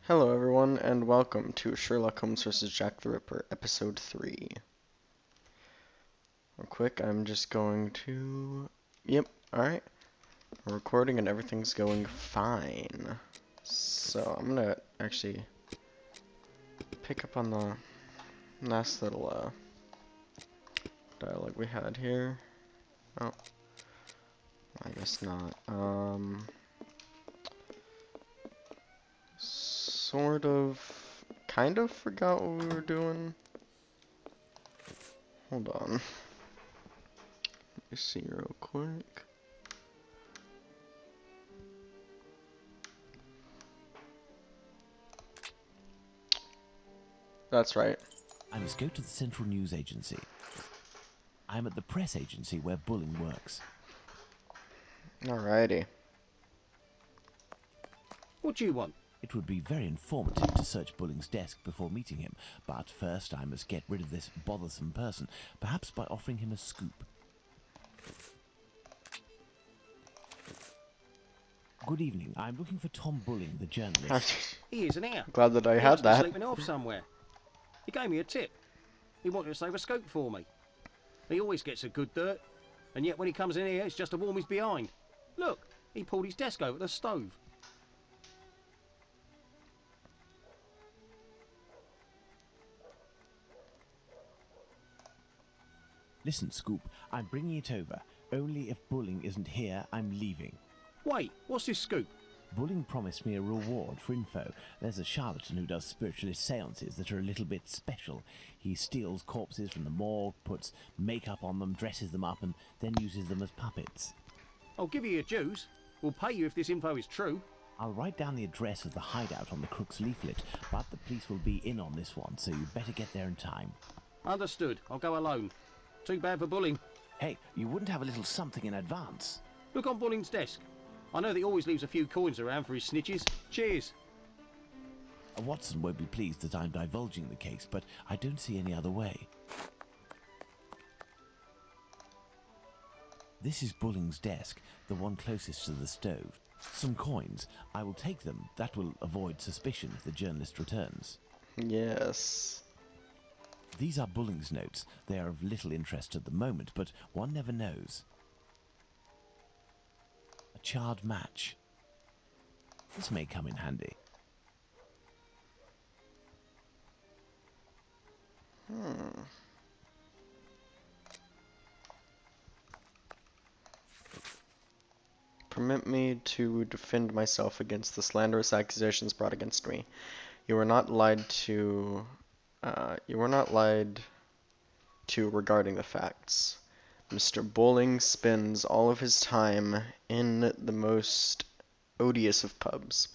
Hello everyone, and welcome to Sherlock Holmes vs. Jack the Ripper, Episode 3. Real quick, I'm just going to... Yep, alright. We're recording and everything's going fine. So, I'm gonna actually pick up on the last little dialogue we had here. Oh, I guess not. Kind of forgot what we were doing. Hold on. Let me see real quick. That's right. I must go to the Central News Agency. I am at the press agency where Bulling works. Alrighty. What do you want? It would be very informative to search Bulling's desk before meeting him, but first I must get rid of this bothersome person, perhaps by offering him a scoop. Good evening. I'm looking for Tom Bulling, the journalist. He isn't here. Glad that I He had must be that. sleeping off somewhere. He gave me a tip. He wanted to save a scope for me. He always gets a good dirt, and yet when he comes in here, it's just to warm his behind. Look, he pulled his desk over the stove. Listen, Scoop, I'm bringing it over. Only if Bulling isn't here, I'm leaving. Wait, what's this scoop? Bulling promised me a reward for info. There's a charlatan who does spiritualist seances that are a little bit special. He steals corpses from the morgue, puts makeup on them, dresses them up, and then uses them as puppets. I'll give you your dues. We'll pay you if this info is true. I'll write down the address of the hideout on the crook's leaflet, but the police will be in on this one, so you'd better get there in time. Understood. I'll go alone. Too bad for Bulling. Hey, you wouldn't have a little something in advance? Look on Bulling's desk. I know that he always leaves a few coins around for his snitches. Cheers. Watson won't be pleased that I'm divulging the case, but I don't see any other way. This is Bulling's desk, the one closest to the stove. Some coins. I will take them. That will avoid suspicion if the journalist returns. Yes. These are Bulling's notes. They are of little interest at the moment, but one never knows. A charred match. This may come in handy. Permit me to defend myself against the slanderous accusations brought against me. You were not lied to. You were not lied to regarding the facts. Mr. Bulling spends all of his time in the most odious of pubs.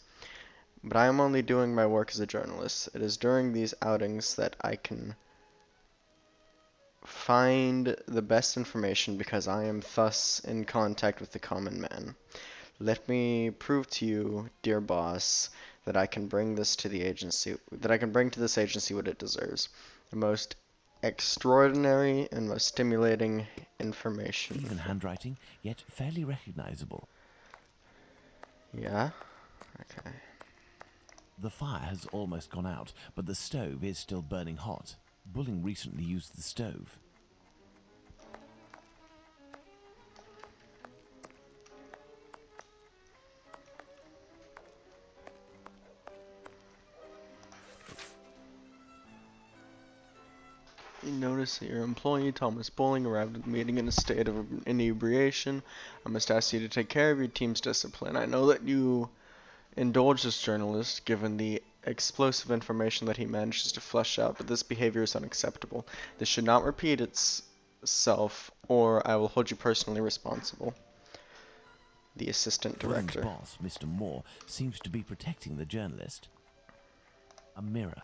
But I am only doing my work as a journalist. It is during these outings that I can find the best information because I am thus in contact with the common man. Let me prove to you, dear boss, that I can bring this to the agency, that I can bring to this agency what it deserves. The most extraordinary and most stimulating information. Even handwriting, yet fairly recognizable. Yeah? Okay. The fire has almost gone out, but the stove is still burning hot. Bulling recently used the stove. You notice that your employee, Thomas Bulling, arrived at the meeting in a state of inebriation. I must ask you to take care of your team's discipline. I know that you indulge this journalist, given the explosive information that he manages to flesh out, but this behavior is unacceptable. This should not repeat itself, or I will hold you personally responsible. The assistant Bulling's director. boss, Mr. Moore, seems to be protecting the journalist. A mirror.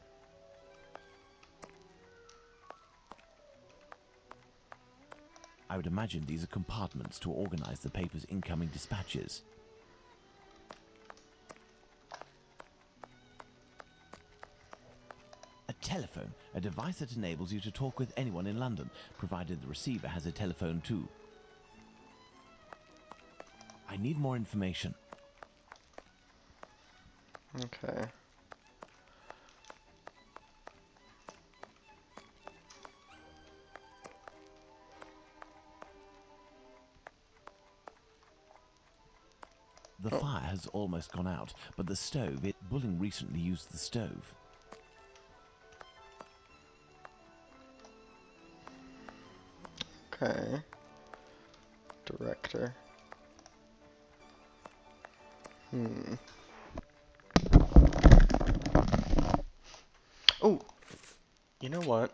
I would imagine these are compartments to organize the paper's incoming dispatches. A telephone, a device that enables you to talk with anyone in London, provided the receiver has a telephone too. I need more information. Okay. The Oh. fire has almost gone out, but the stove, Bulling recently used the stove. Okay. Director. Oh, you know what?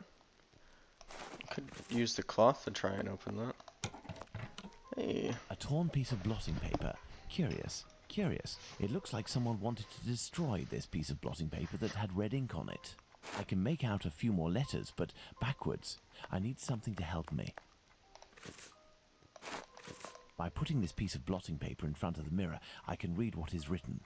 Could use the cloth to try and open that. Hey. A torn piece of blotting paper. Curious, curious. It looks like someone wanted to destroy this piece of blotting paper that had red ink on it. I can make out a few more letters, but backwards. I need something to help me. By putting this piece of blotting paper in front of the mirror, I can read what is written.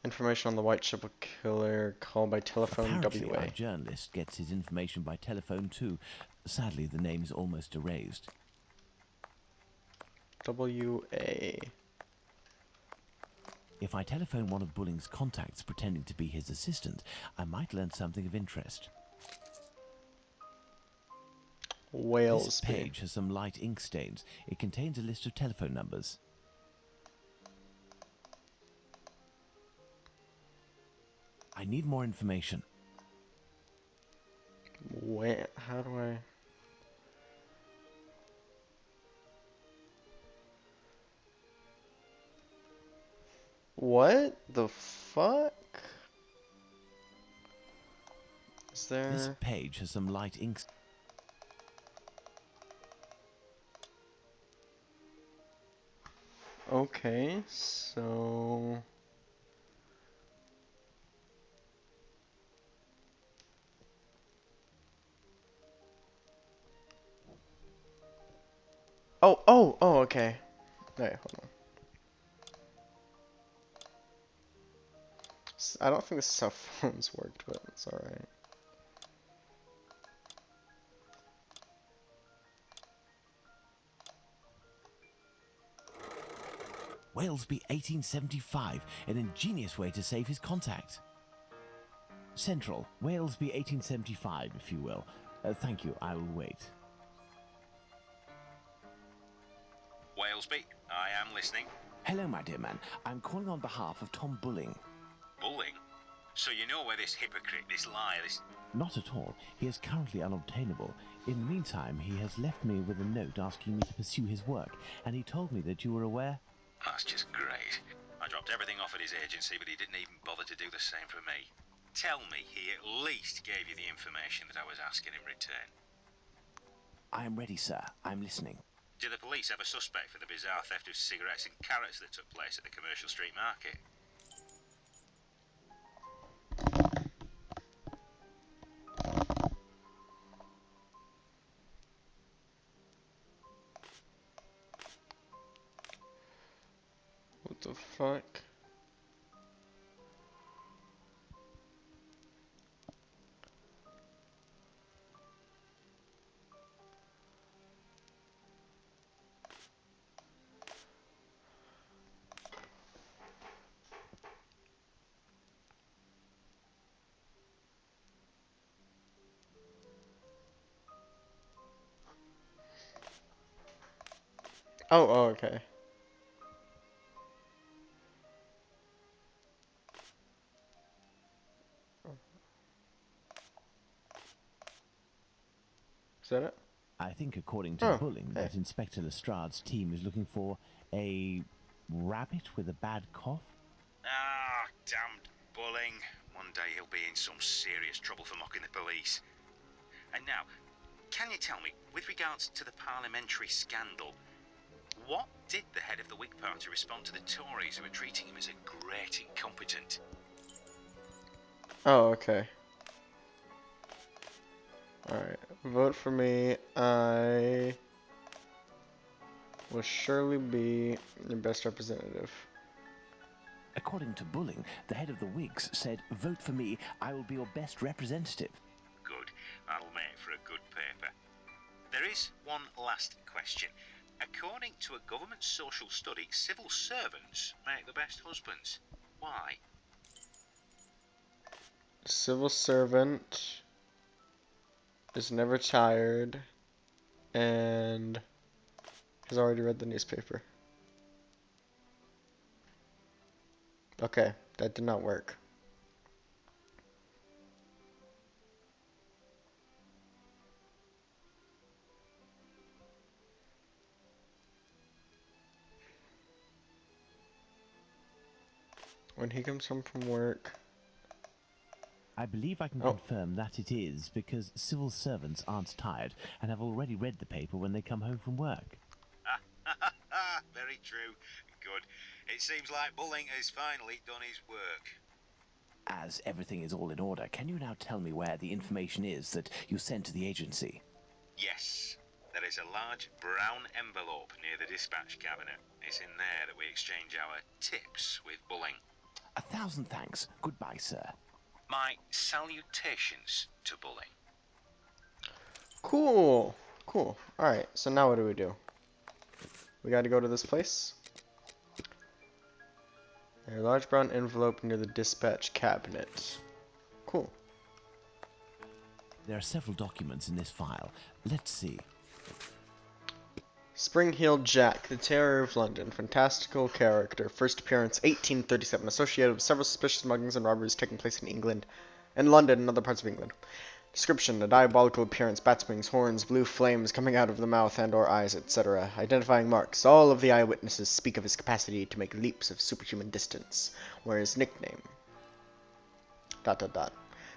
Information on the Whitechapel killer. Call by telephone. Apparently, WA. our journalist gets his information by telephone too. Sadly, the name is almost erased. WA. If I telephone one of Bulling's contacts pretending to be his assistant, I might learn something of interest. This Walesby. page has some light ink stains. It contains a list of telephone numbers. I need more information. Wait, how do I... What the fuck? Is This there... page has some light ink. Okay, so... Oh, okay. Wait, hold on. I don't think this is how phones worked, but it's alright. Walesby 1875, an ingenious way to save his contact. Central, Walesby 1875, if you will. Thank you, I will wait. Walesby, I am listening. Hello, my dear man. I'm calling on behalf of Tom Bulling. Bulling? So you know where this hypocrite, this liar, this... Not at all. He is currently unobtainable. In the meantime, he has left me with a note asking me to pursue his work, and he told me that you were aware. That's just great. I dropped everything off at his agency, but he didn't even bother to do the same for me. Tell me he at least gave you the information that I was asking in return. I am ready, sir. I'm listening. Do the police have a suspect for the bizarre theft of cigarettes and carrots that took place at the Commercial Street Market? What the fuck? Oh, okay. Is that it? I think, according to Oh, Bulling, hey. that Inspector Lestrade's team is looking for a rabbit with a bad cough. Ah, damned Bulling. One day he'll be in some serious trouble for mocking the police. And now, can you tell me, with regards to the parliamentary scandal, what did the head of the Whig Party respond to the Tories who were treating him as a great incompetent? Oh, okay. Alright, vote for me. I will surely be your best representative. According to Bulling, the head of the Whigs said, "Vote for me, I will be your best representative." Good. That'll make for a good paper. There is one last question. According to a government social study, civil servants make the best husbands. Why? Civil servant is never tired and has already read the newspaper. Okay, that did not work. When he comes home from work. I believe I can Oh, confirm that it is because civil servants aren't tired and have already read the paper when they come home from work. Very true. Good. It seems like Bulling has finally done his work. As everything is all in order, can you now tell me where the information is that you sent to the agency? Yes. There is a large brown envelope near the dispatch cabinet. It's in there that we exchange our tips with Bulling. 1,000 thanks. Goodbye, sir. My salutations to Bulling. cool. Cool. Alright, so now what do we do? We gotta go to this place. A large brown envelope near the dispatch cabinet. Cool. There are several documents in this file. Let's see. Spring-Heeled Jack, the Terror of London, fantastical character, first appearance 1837, associated with several suspicious smugglings and robberies taking place in England, and London and other parts of England. Description: a diabolical appearance, bat's wings, horns, blue flames coming out of the mouth and or eyes, etc. Identifying marks: all of the eyewitnesses speak of his capacity to make leaps of superhuman distance, where his nickname... ...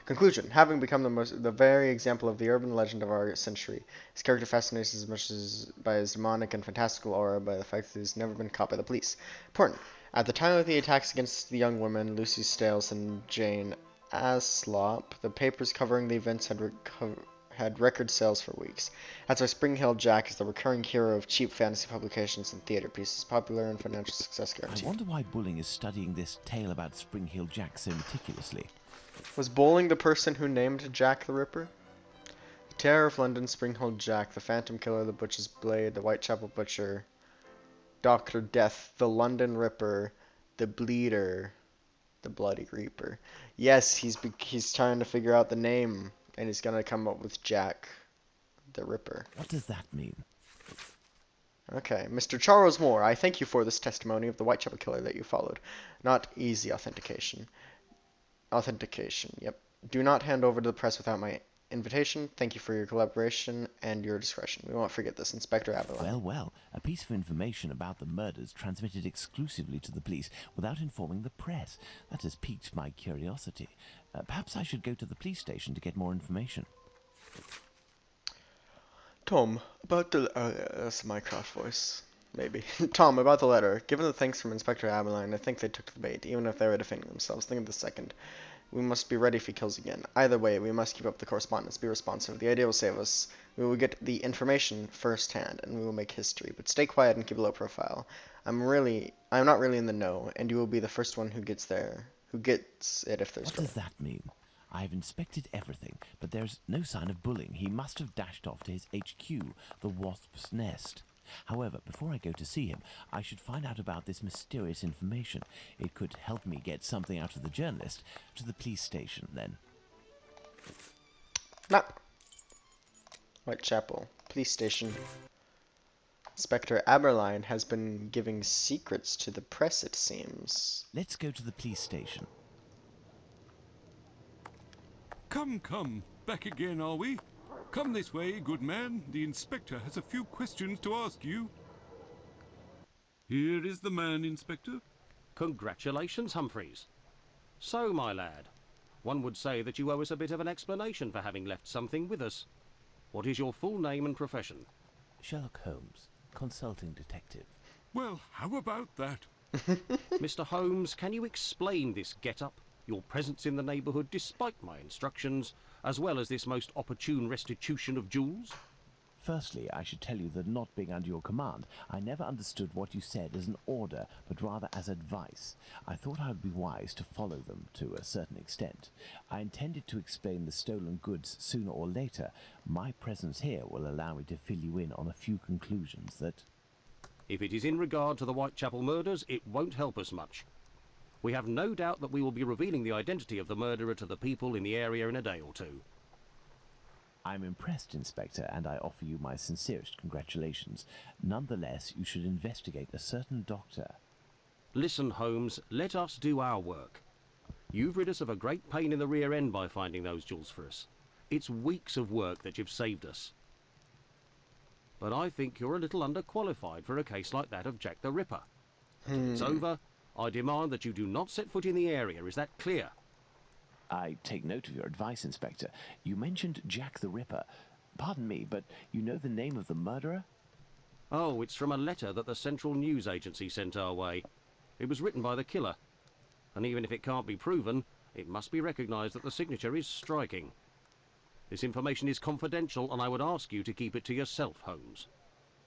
Conclusion: having become the very example of the urban legend of our century, his character fascinates as much as by his demonic and fantastical aura by the fact that he's never been caught by the police. Important: at the time of the attacks against the young women, Lucy Stales and Jane Aslop, the papers covering the events had record sales for weeks. That's why Spring-Heeled Jack is the recurring hero of cheap fantasy publications and theater pieces, popular and financial success I guaranteed. wonder why Bulling is studying this tale about Spring-Heeled Jack so meticulously. Was Bowling the person who named Jack the Ripper? The Terror of London, Spring-Heeled Jack, the Phantom Killer, the Butcher's Blade, the Whitechapel Butcher, Dr. Death, the London Ripper, the Bleeder, the Bloody Reaper. Yes, he's trying to figure out the name, and he's gonna come up with Jack the Ripper. What does that mean? Okay, Mr. Charles Moore, I thank you for this testimony of the Whitechapel Killer that you followed. Not easy authentication. Yep. Do not hand over to the press without my invitation. Thank you for your collaboration and your discretion. We won't forget this, Inspector Aberline. Well, well, a piece of information about the murders transmitted exclusively to the police without informing the press. That has piqued my curiosity. Perhaps I should go to the police station to get more information. Tom, about the... that's my craft voice. Maybe. Tom, about the letter. Given the thanks from Inspector Aberline, I think they took the bait, even if they were defending themselves. Think of the second. We must be ready if he kills again. Either way, we must keep up the correspondence, be responsive. The idea will save us. We will get the information firsthand, and we will make history. But stay quiet and keep a low profile. I'm not really in the know, and you will be the first one who gets it if there's What trouble. does that mean? I have inspected everything, but there's no sign of Bulling. He must have dashed off to his HQ, the Wasp's Nest. However, before I go to see him, I should find out about this mysterious information. It could help me get something out of the journalist. To the police station, then. Nah. Whitechapel, police station. Inspector Aberline has been giving secrets to the press, it seems. Let's go to the police station. Come, come. Back again, are we? Come this way, good man. The inspector has a few questions to ask you. Here is the man, Inspector. Congratulations, Humphreys. So, my lad, one would say that you owe us a bit of an explanation for having left something with us. What is your full name and profession? Sherlock Holmes, consulting detective. Well, how about that? Mr. Holmes, can you explain this get-up, your presence in the neighbourhood despite my instructions, as well as this most opportune restitution of jewels? Firstly, I should tell you that not being under your command, I never understood what you said as an order, but rather as advice. I thought I would be wise to follow them to a certain extent. I intended to explain the stolen goods sooner or later. My presence here will allow me to fill you in on a few conclusions that... If it is in regard to the Whitechapel murders, it won't help us much. We have no doubt that we will be revealing the identity of the murderer to the people in the area in a day or two. I'm impressed, Inspector, and I offer you my sincerest congratulations. Nonetheless, you should investigate a certain doctor. Listen, Holmes, let us do our work. You've rid us of a great pain in the rear end by finding those jewels for us. It's weeks of work that you've saved us. But I think you're a little underqualified for a case like that of Jack the Ripper. Till it's over, I demand that you do not set foot in the area. Is that clear? I take note of your advice, Inspector. You mentioned Jack the Ripper. Pardon me, but you know the name of the murderer? Oh, it's from a letter that the Central News Agency sent our way. It was written by the killer. And even if it can't be proven, it must be recognised that the signature is striking. This information is confidential, and I would ask you to keep it to yourself, Holmes.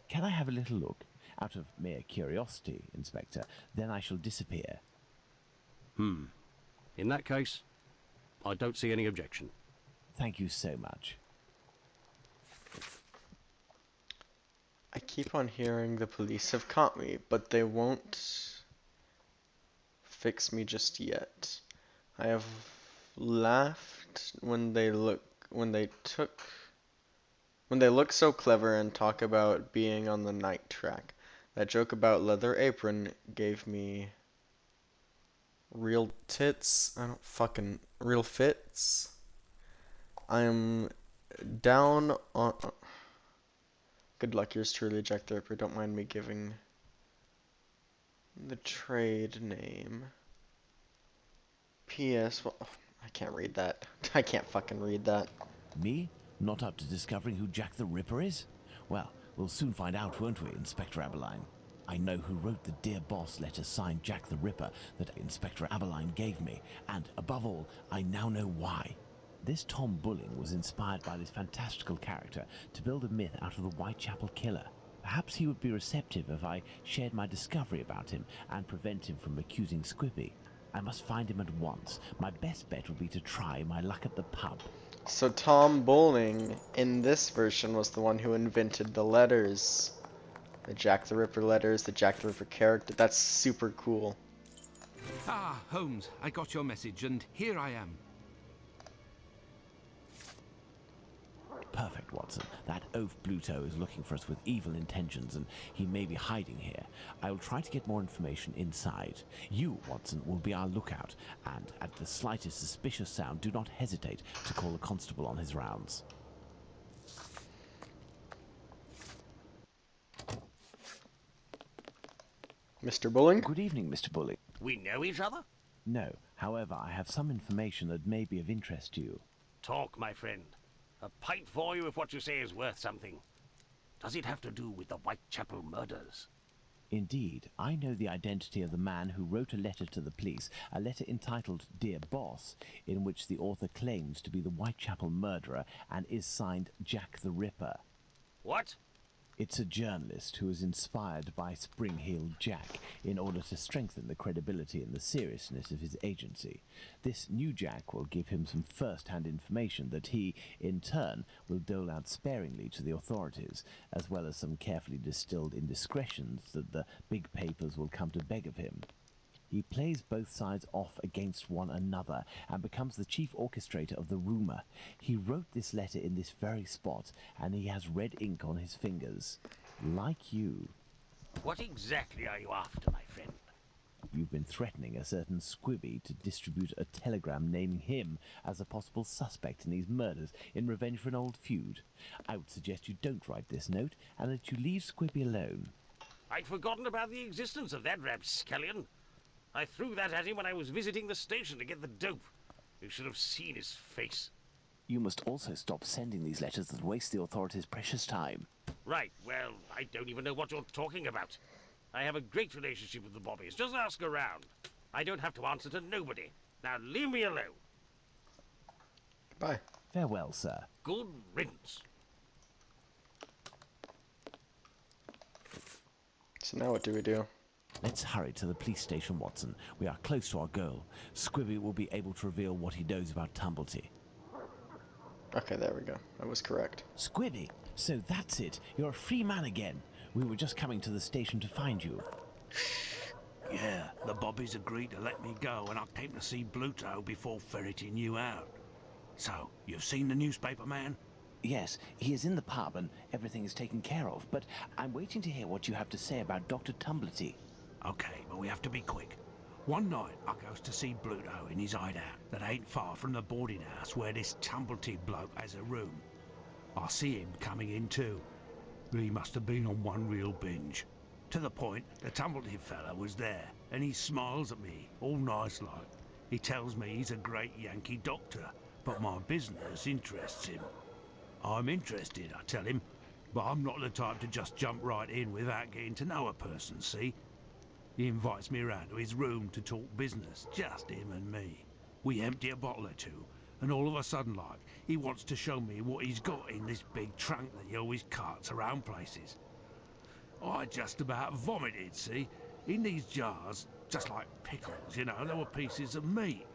Can I have a little look? Out of mere curiosity, Inspector. Then I shall disappear. In that case, I don't see any objection. Thank you so much. I keep on hearing the police have caught me, but they won't fix me just yet. I have laughed when they look so clever and talk about being on the night track. That joke about leather apron gave me real tits. I don't fucking real fits. I'm down on. Good luck, yours truly, Jack the Ripper. Don't mind me giving the trade name. P.S. Well, I can't read that. I can't fucking read that. Me? Not up to discovering who Jack the Ripper is? Well, we'll soon find out, won't we, Inspector Aberline? I know who wrote the Dear Boss letter signed Jack the Ripper that Inspector Aberline gave me, and above all, I now know why. This Tom Bulling was inspired by this fantastical character to build a myth out of the Whitechapel Killer. Perhaps he would be receptive if I shared my discovery about him and prevent him from accusing Squippy. I must find him at once. My best bet would be to try my luck at the pub. So Tom Bowling, in this version, was the one who invented the letters. The Jack the Ripper letters, the Jack the Ripper character. That's super cool. Ah, Holmes, I got your message, and here I am. Perfect, Watson. That oaf Bluto is looking for us with evil intentions, and he may be hiding here. I will try to get more information inside. You, Watson, will be our lookout, and at the slightest suspicious sound, do not hesitate to call a constable on his rounds. Mr. Bowling? Good evening, Mr. Bulling. We know each other? No, however, I have some information that may be of interest to you. Talk, my friend. A pint for you if what you say is worth something. Does it have to do with the Whitechapel murders? Indeed, I know the identity of the man who wrote a letter to the police, a letter entitled Dear Boss, in which the author claims to be the Whitechapel murderer and is signed Jack the Ripper. What? It's a journalist who is inspired by Spring-Heeled Jack in order to strengthen the credibility and the seriousness of his agency. This new Jack will give him some first-hand information that he, in turn, will dole out sparingly to the authorities, as well as some carefully distilled indiscretions that the big papers will come to beg of him. He plays both sides off against one another and becomes the chief orchestrator of the rumour. He wrote this letter in this very spot, and he has red ink on his fingers. Like you. What exactly are you after, my friend? You've been threatening a certain Squibby to distribute a telegram naming him as a possible suspect in these murders in revenge for an old feud. I would suggest you don't write this note and that you leave Squibby alone. I'd forgotten about the existence of that rapscallion. I threw that at him when I was visiting the station to get the dope. You should have seen his face. You must also stop sending these letters that waste the authorities' precious time. Right, well, I don't even know what you're talking about. I have a great relationship with the Bobbies. Just ask around. I don't have to answer to nobody. Now leave me alone. Bye. Farewell, sir. Good riddance. So now what do we do? Let's hurry to the police station, Watson. We are close to our goal. Squibby will be able to reveal what he knows about Tumblety. Okay, there we go. I was correct. Squibby! So that's it. You're a free man again. We were just coming to the station to find you. Yeah, the Bobbies agreed to let me go and I came to see Bluto before ferreting you out. So, you've seen the newspaper man? Yes, he is in the pub and everything is taken care of, but I'm waiting to hear what you have to say about Dr. Tumblety. Okay, but we have to be quick. One night, I goes to see Bluto in his hideout that ain't far from the boarding house where this Tumblety bloke has a room. I see him coming in too. He must have been on one real binge. To the point, the Tumblety fella was there, and he smiles at me, all nice like. He tells me he's a great Yankee doctor, but my business interests him. I'm interested, I tell him, but I'm not the type to just jump right in without getting to know a person, see? He invites me around to his room to talk business, just him and me. We empty a bottle or two, and all of a sudden, like, he wants to show me what he's got in this big trunk that he always carts around places. I just about vomited, see? In these jars, just like pickles, you know, there were pieces of meat.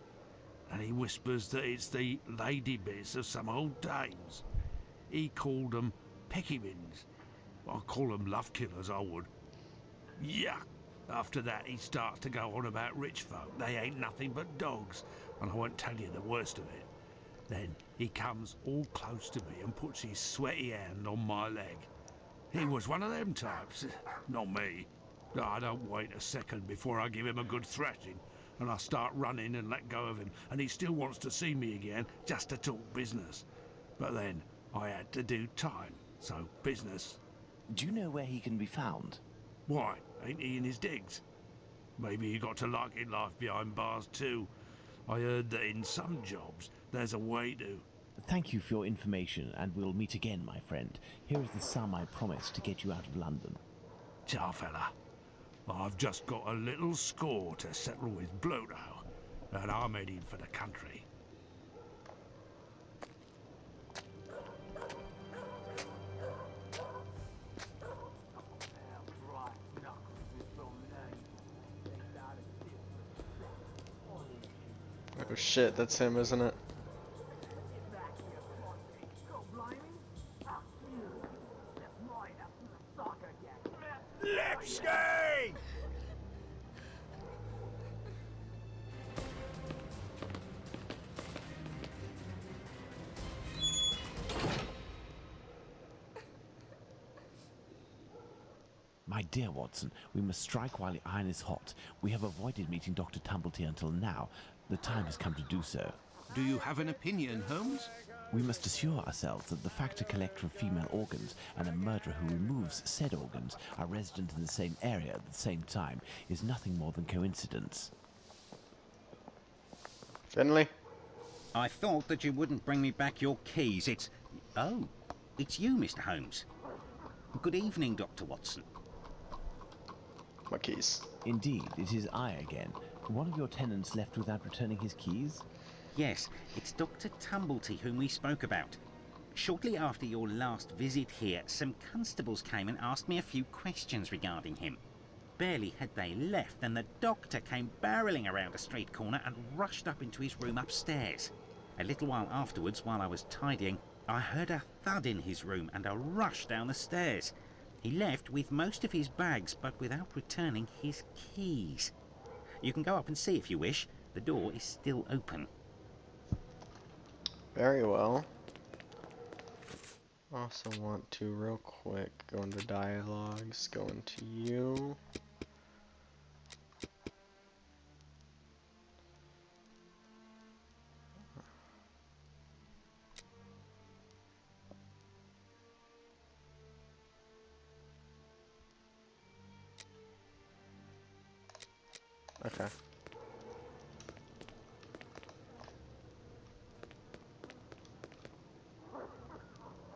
And he whispers that it's the lady bits of some old dames. He called them peckymins. I'd call them love killers, I would. Yuck! After that, he starts to go on about rich folk. They ain't nothing but dogs, and I won't tell you the worst of it. Then he comes all close to me and puts his sweaty hand on my leg. He was one of them types, not me. I don't wait a second before I give him a good thrashing, and I start running and let go of him, and he still wants to see me again, just to talk business. But then I had to do time, so business. Do you know where he can be found? Why, ain't he in his digs? Maybe he got to liking life behind bars too. I heard that in some jobs there's a way to. Thank you for your information, and we'll meet again, my friend. Here is the sum I promised to get you out of London. Ciao, fella. I've just got a little score to settle with Bluto, and I'm heading for the country. Oh shit, that's him, isn't it? Lipski! My dear Watson, we must strike while the iron is hot. We have avoided meeting Dr. Tumblety until now. The time has come to do so. Do you have an opinion, Holmes? We must assure ourselves that the factor collector of female organs and a murderer who removes said organs are resident in the same area at the same time is nothing more than coincidence. Finley? I thought that you wouldn't bring me back your keys. Oh, it's you, Mr. Holmes. Good evening, Dr. Watson. My keys. Indeed, it is I again. One of your tenants left without returning his keys? Yes, it's Dr. Tumblety whom we spoke about. Shortly after your last visit here, some constables came and asked me a few questions regarding him. Barely had they left than the doctor came barreling around a street corner and rushed up into his room upstairs. A little while afterwards, while I was tidying, I heard a thud in his room and a rush down the stairs. He left with most of his bags, but without returning his keys. You can go up and see if you wish. The door is still open. Very well. Also want to real quick go into dialogues, go into you. Okay.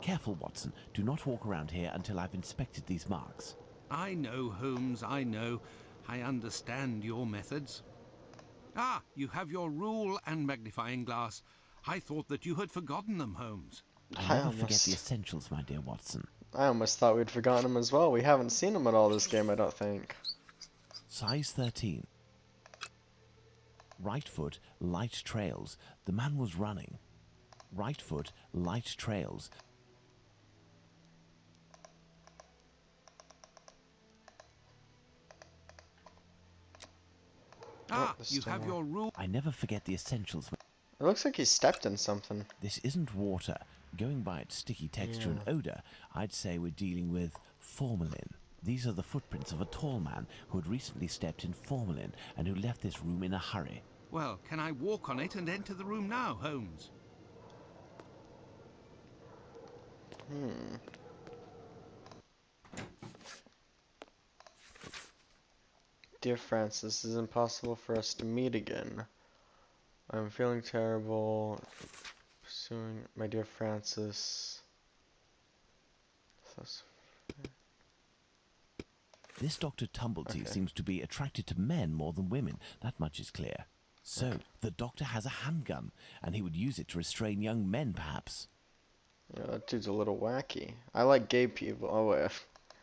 Careful, Watson. Do not walk around here until I've inspected these marks. I know, Holmes, I know. I understand your methods. Ah, you have your rule and magnifying glass. I thought that you had forgotten them, Holmes. I never forget the essentials, my dear Watson. I almost thought we'd forgotten him as well. We haven't seen him at all this game, I don't think. Size 13. Right foot, light trails. The man was running. Right foot, light trails. Ah, the you have store. your rule. I never forget the essentials. It looks like he stepped in something. This isn't water. Going by its sticky texture and odor, I'd say we're dealing with formalin. These are the footprints of a tall man who had recently stepped in formalin and who left this room in a hurry. Well, can I walk on it and enter the room now, Holmes? Dear Francis, it is impossible for us to meet again. I'm feeling terrible. Pursuing my dear Francis. This Dr. Tumblety Okay. seems to be attracted to men more than women. That much is clear. So, the doctor has a handgun, and he would use it to restrain young men, perhaps. Yeah, that dude's a little wacky. I like gay people. Oh, wait.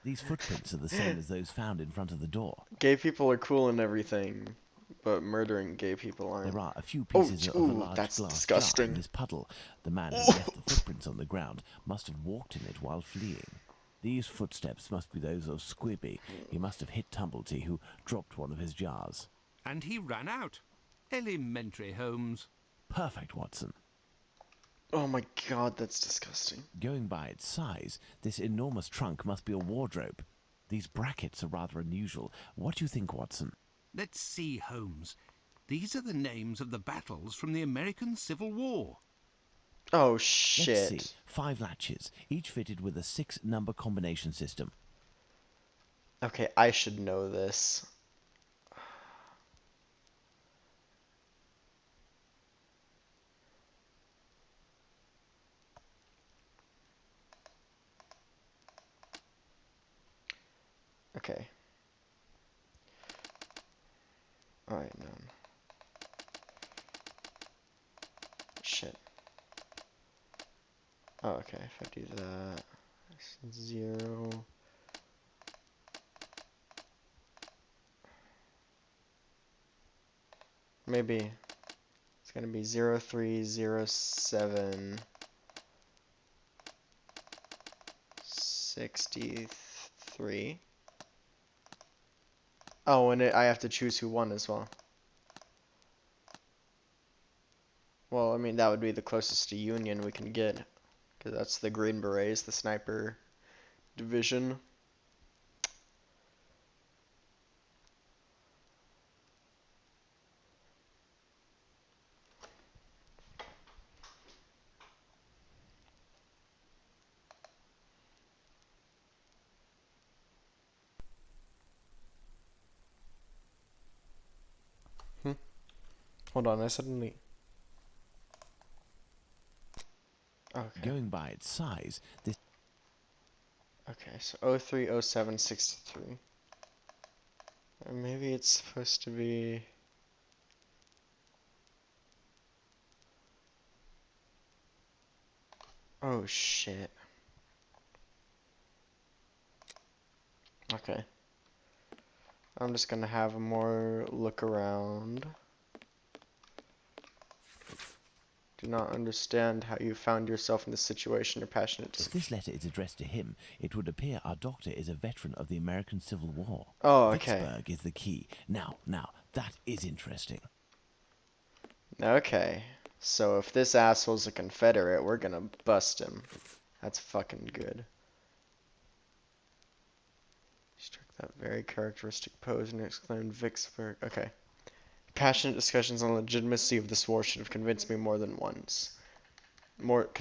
These footprints are the same as those found in front of the door. Gay people are cool and everything, but murdering gay people aren't. There are a few pieces of a ooh, large that's glass disgusting. jar in this puddle. The man who left the footprints on the ground must have walked in it while fleeing. These footsteps must be those of Squibby. He must have hit Tumblety, who dropped one of his jars. And he ran out. Elementary, Holmes. Perfect, Watson. Oh my god, that's disgusting. Going by its size, this enormous trunk must be a wardrobe. These brackets are rather unusual. What do you think, Watson? Let's see, Holmes. These are the names of the battles from the American Civil War. Oh Let's shit. see. 5 latches, each fitted with a 6-number combination system. Okay, I should know this. Okay. Alright, no. Shit. Oh, okay, if I do that. 0. Maybe it's gonna be 0307 63. Oh, and I have to choose who won as well. Well, I mean, that would be the closest to Union we can get, because that's the Green Berets, the sniper division. Hold on, I suddenly... Okay. Going by its size, this... Okay, so 030763. Or maybe it's supposed to be... Oh shit. Okay. I'm just gonna have a more look around. Do not understand how you found yourself in this situation or passionate If this letter is addressed to him, it would appear our doctor is a veteran of the American Civil War. Oh, okay. Vicksburg is the key. Now, that is interesting. Okay. So if this asshole's a Confederate, we're gonna bust him. That's fucking good. He struck that very characteristic pose and exclaimed Vicksburg. Okay. Passionate discussions on the legitimacy of this war should have convinced me more than once.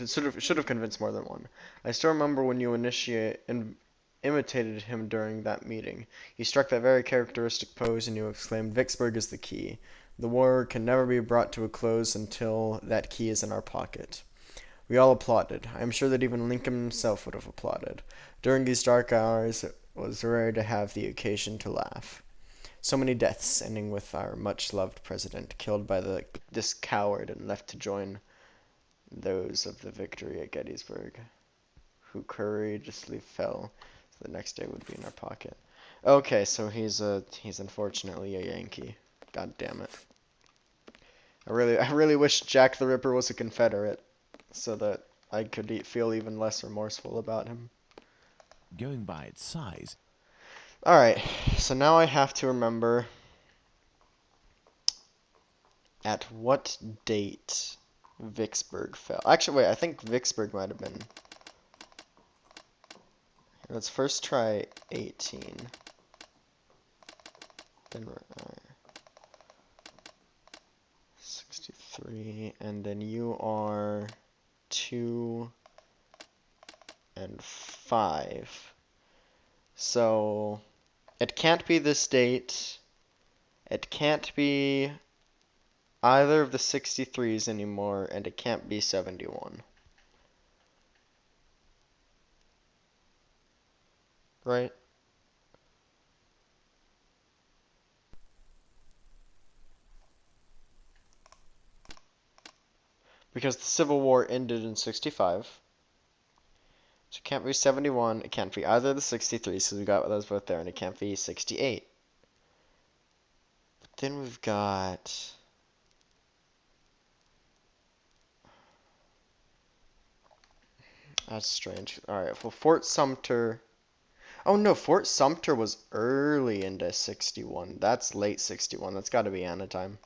Should have convinced more than one. I still remember when you imitated him during that meeting. You struck that very characteristic pose and you exclaimed, Vicksburg is the key. The war can never be brought to a close until that key is in our pocket. We all applauded. I am sure that even Lincoln himself would have applauded. During these dark hours, it was rare to have the occasion to laugh. So many deaths, ending with our much-loved president, killed by this coward and left to join those of the victory at Gettysburg, who courageously fell, so the next day would be in our pocket. Okay, so he's unfortunately a Yankee. God damn it. I really wish Jack the Ripper was a Confederate, so that I could feel even less remorseful about him. Going by its size... Alright, so now I have to remember at what date Vicksburg fell. Actually, wait, I think Vicksburg might have been... Let's first try 18. Then we're 63, and then you are 2 and 5. So it can't be this date. It can't be either of the 63s anymore, and it can't be 71. Right? Because the Civil War ended in 65. So it can't be 71, it can't be either of the 63s, so we got those both there, and it can't be 68. But then we've got... That's strange. Alright, well, Fort Sumter... Oh no, Fort Sumter was early into 61. That's late 61. That's gotta be Anatime.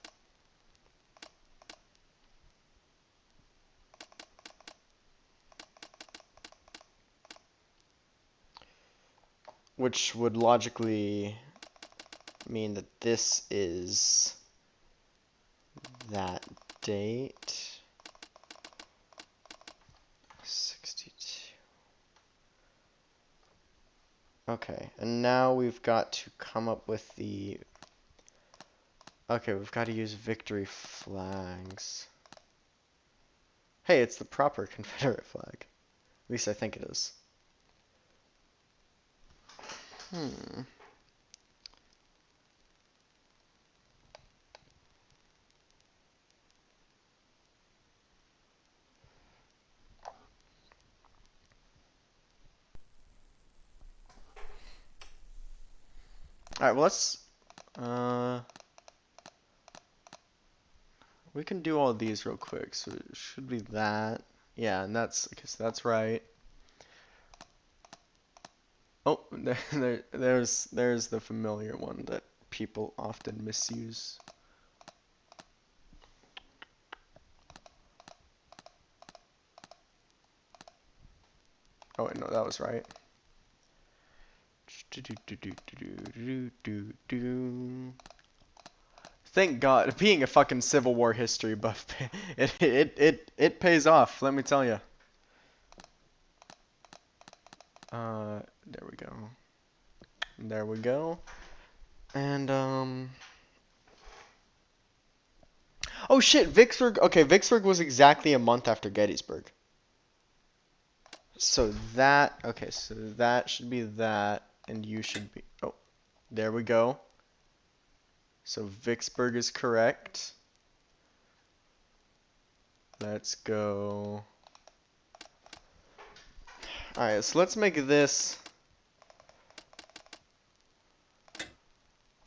Which would logically mean that this is that date. 62. Okay, and now we've got to come up with the... Okay, we've got to use victory flags. Hey, it's the proper Confederate flag. At least I think it is. Alright, well let's... we can do all of these real quick, so it should be that. Yeah, and that's... Okay, so that's right. Oh, there's the familiar one that people often misuse. Oh wait, no, that was right. Thank God, being a fucking Civil War history buff, it pays off. Let me tell you. There we go. There we go. And oh shit, Vicksburg. Okay, Vicksburg was exactly a month after Gettysburg. So that, okay, so that should be that, and you should be, oh, there we go. So Vicksburg is correct. Let's go. Alright, so let's make this.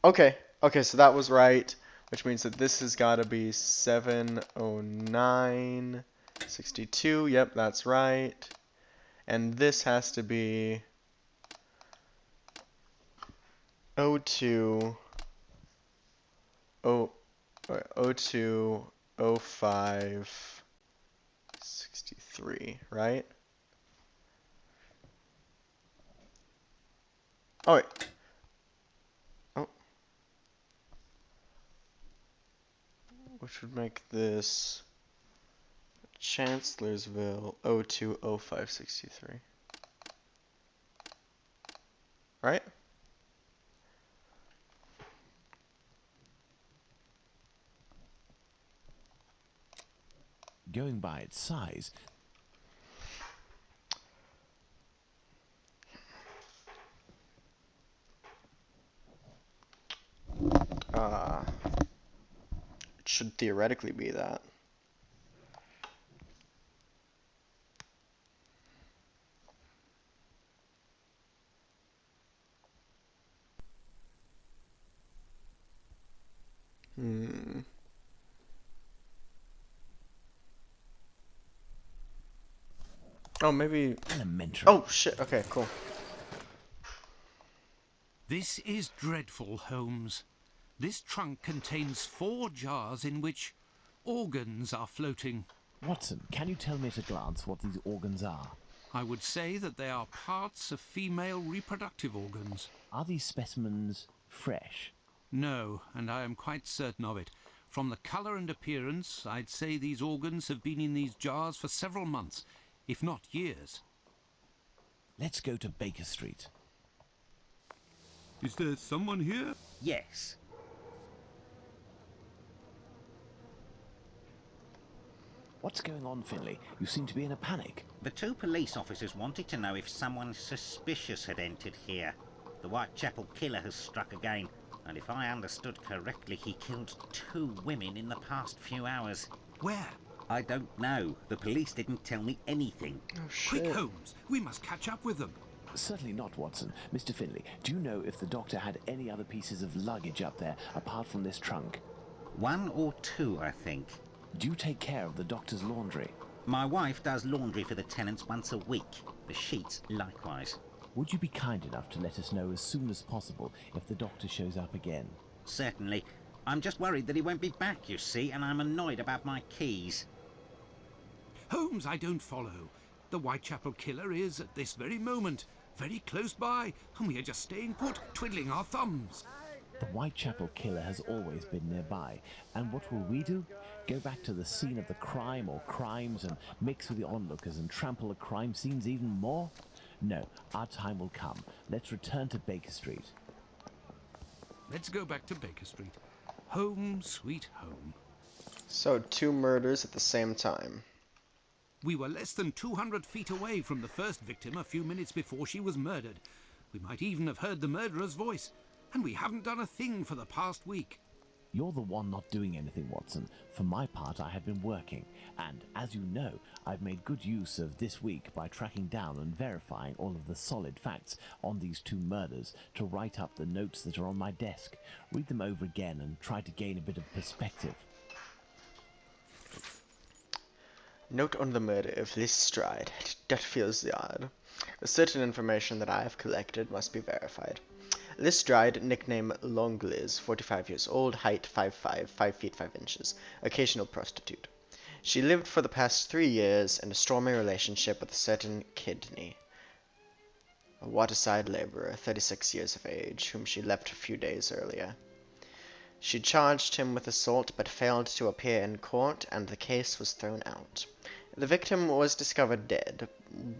Okay, so that was right, which means that this has got to be 709, 62, yep, that's right. And this has to be 02, 02, 05, 63, right? Oh, wait. Oh. Which would make this Chancellorsville 02, 05, 63. Right? Going by its size, it should theoretically be that. Oh, maybe... elementary. Oh, shit. Okay, cool. This is dreadful, Holmes. This trunk contains 4 jars in which organs are floating. Watson, can you tell me at a glance what these organs are? I would say that they are parts of female reproductive organs. Are these specimens fresh? No, and I am quite certain of it. From the colour and appearance, I'd say these organs have been in these jars for several months, if not years. Let's go to Baker Street. Is there someone here? Yes. What's going on, Finley? You seem to be in a panic. The two police officers wanted to know if someone suspicious had entered here. The Whitechapel killer has struck again, and if I understood correctly, he killed 2 women in the past few hours. Where? I don't know. The police didn't tell me anything. Oh, shit. Quick, Holmes! We must catch up with them. Certainly not, Watson. Mr. Finley, do you know if the doctor had any other pieces of luggage up there apart from this trunk? 1 or 2, I think. Do you take care of the doctor's laundry? My wife does laundry for the tenants once a week. The sheets likewise. Would you be kind enough to let us know as soon as possible if the doctor shows up again? Certainly. I'm just worried that he won't be back, you see, and I'm annoyed about my keys. Holmes, I don't follow. The Whitechapel killer is, at this very moment, very close by, and we are just staying put, twiddling our thumbs. The Whitechapel killer has always been nearby, and what will we do? Go back to the scene of the crime or crimes and mix with the onlookers and trample the crime scenes even more? No, our time will come. Let's return to Baker Street. Let's go back to Baker Street. Home, sweet home. So, 2 murders at the same time. We were less than 200 feet away from the first victim a few minutes before she was murdered. We might even have heard the murderer's voice, and we haven't done a thing for the past week. You're the one not doing anything, Watson. For my part, I have been working, and as you know, I've made good use of this week by tracking down and verifying all of the solid facts on these 2 murders to write up the notes that are on my desk, read them over again, and try to gain a bit of perspective. Note on the murder of Liz Stride at Dutfield's Yard. Certain information that I have collected must be verified. Liz Stride, nickname Long Liz, 45 years old, height 5'5", 5 feet 5 inches, occasional prostitute. She lived for the past 3 years in a stormy relationship with a certain Kidney, a waterside laborer, 36 years of age, whom she left a few days earlier. She charged him with assault but failed to appear in court, and the case was thrown out. The victim was discovered dead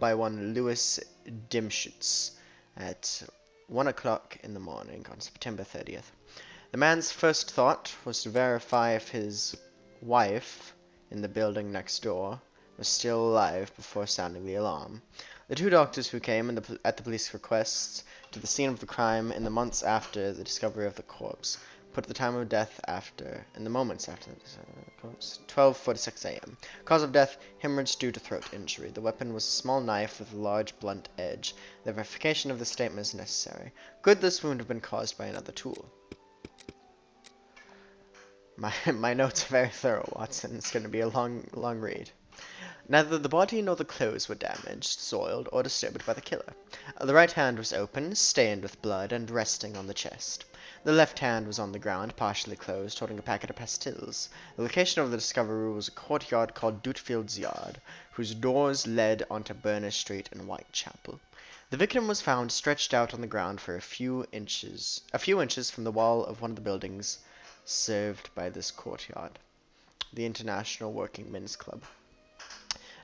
by one Louis Dimschutz at 1 o'clock in the morning on September 30th. The man's first thought was to verify if his wife in the building next door was still alive before sounding the alarm. The 2 doctors who came at the police request to the scene of the crime in the months after the discovery of the corpse put the time of death in the moments after the corpse, 12:46 a.m. Cause of death, hemorrhage due to throat injury. The weapon was a small knife with a large blunt edge. The verification of the statement is necessary. Could this wound have been caused by another tool? My notes are very thorough, Watson. It's going to be a long read. Neither the body nor the clothes were damaged, soiled, or disturbed by the killer. The right hand was open, stained with blood, and resting on the chest. The left hand was on the ground, partially closed, holding a packet of pastilles. The location of the discovery was a courtyard called Dutfield's Yard, whose doors led onto Berners Street in Whitechapel. The victim was found stretched out on the ground for a few inches from the wall of one of the buildings served by this courtyard, the International Working Men's Club.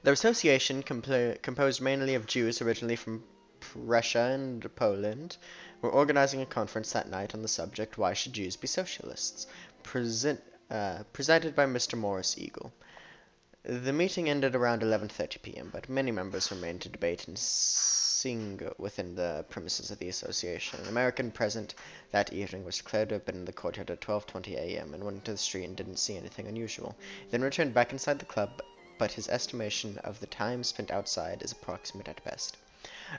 Their association, composed mainly of Jews originally from Prussia and Poland, were organizing a conference that night on the subject, Why Should Jews Be Socialists?, presided by Mr. Morris Eagle. The meeting ended around 11:30 p.m., but many members remained to debate and sing within the premises of the association. An American present that evening was declared to have been in the courtyard at 12:20 a.m. and went into the street and didn't see anything unusual. He then returned back inside the club, but his estimation of the time spent outside is approximate at best.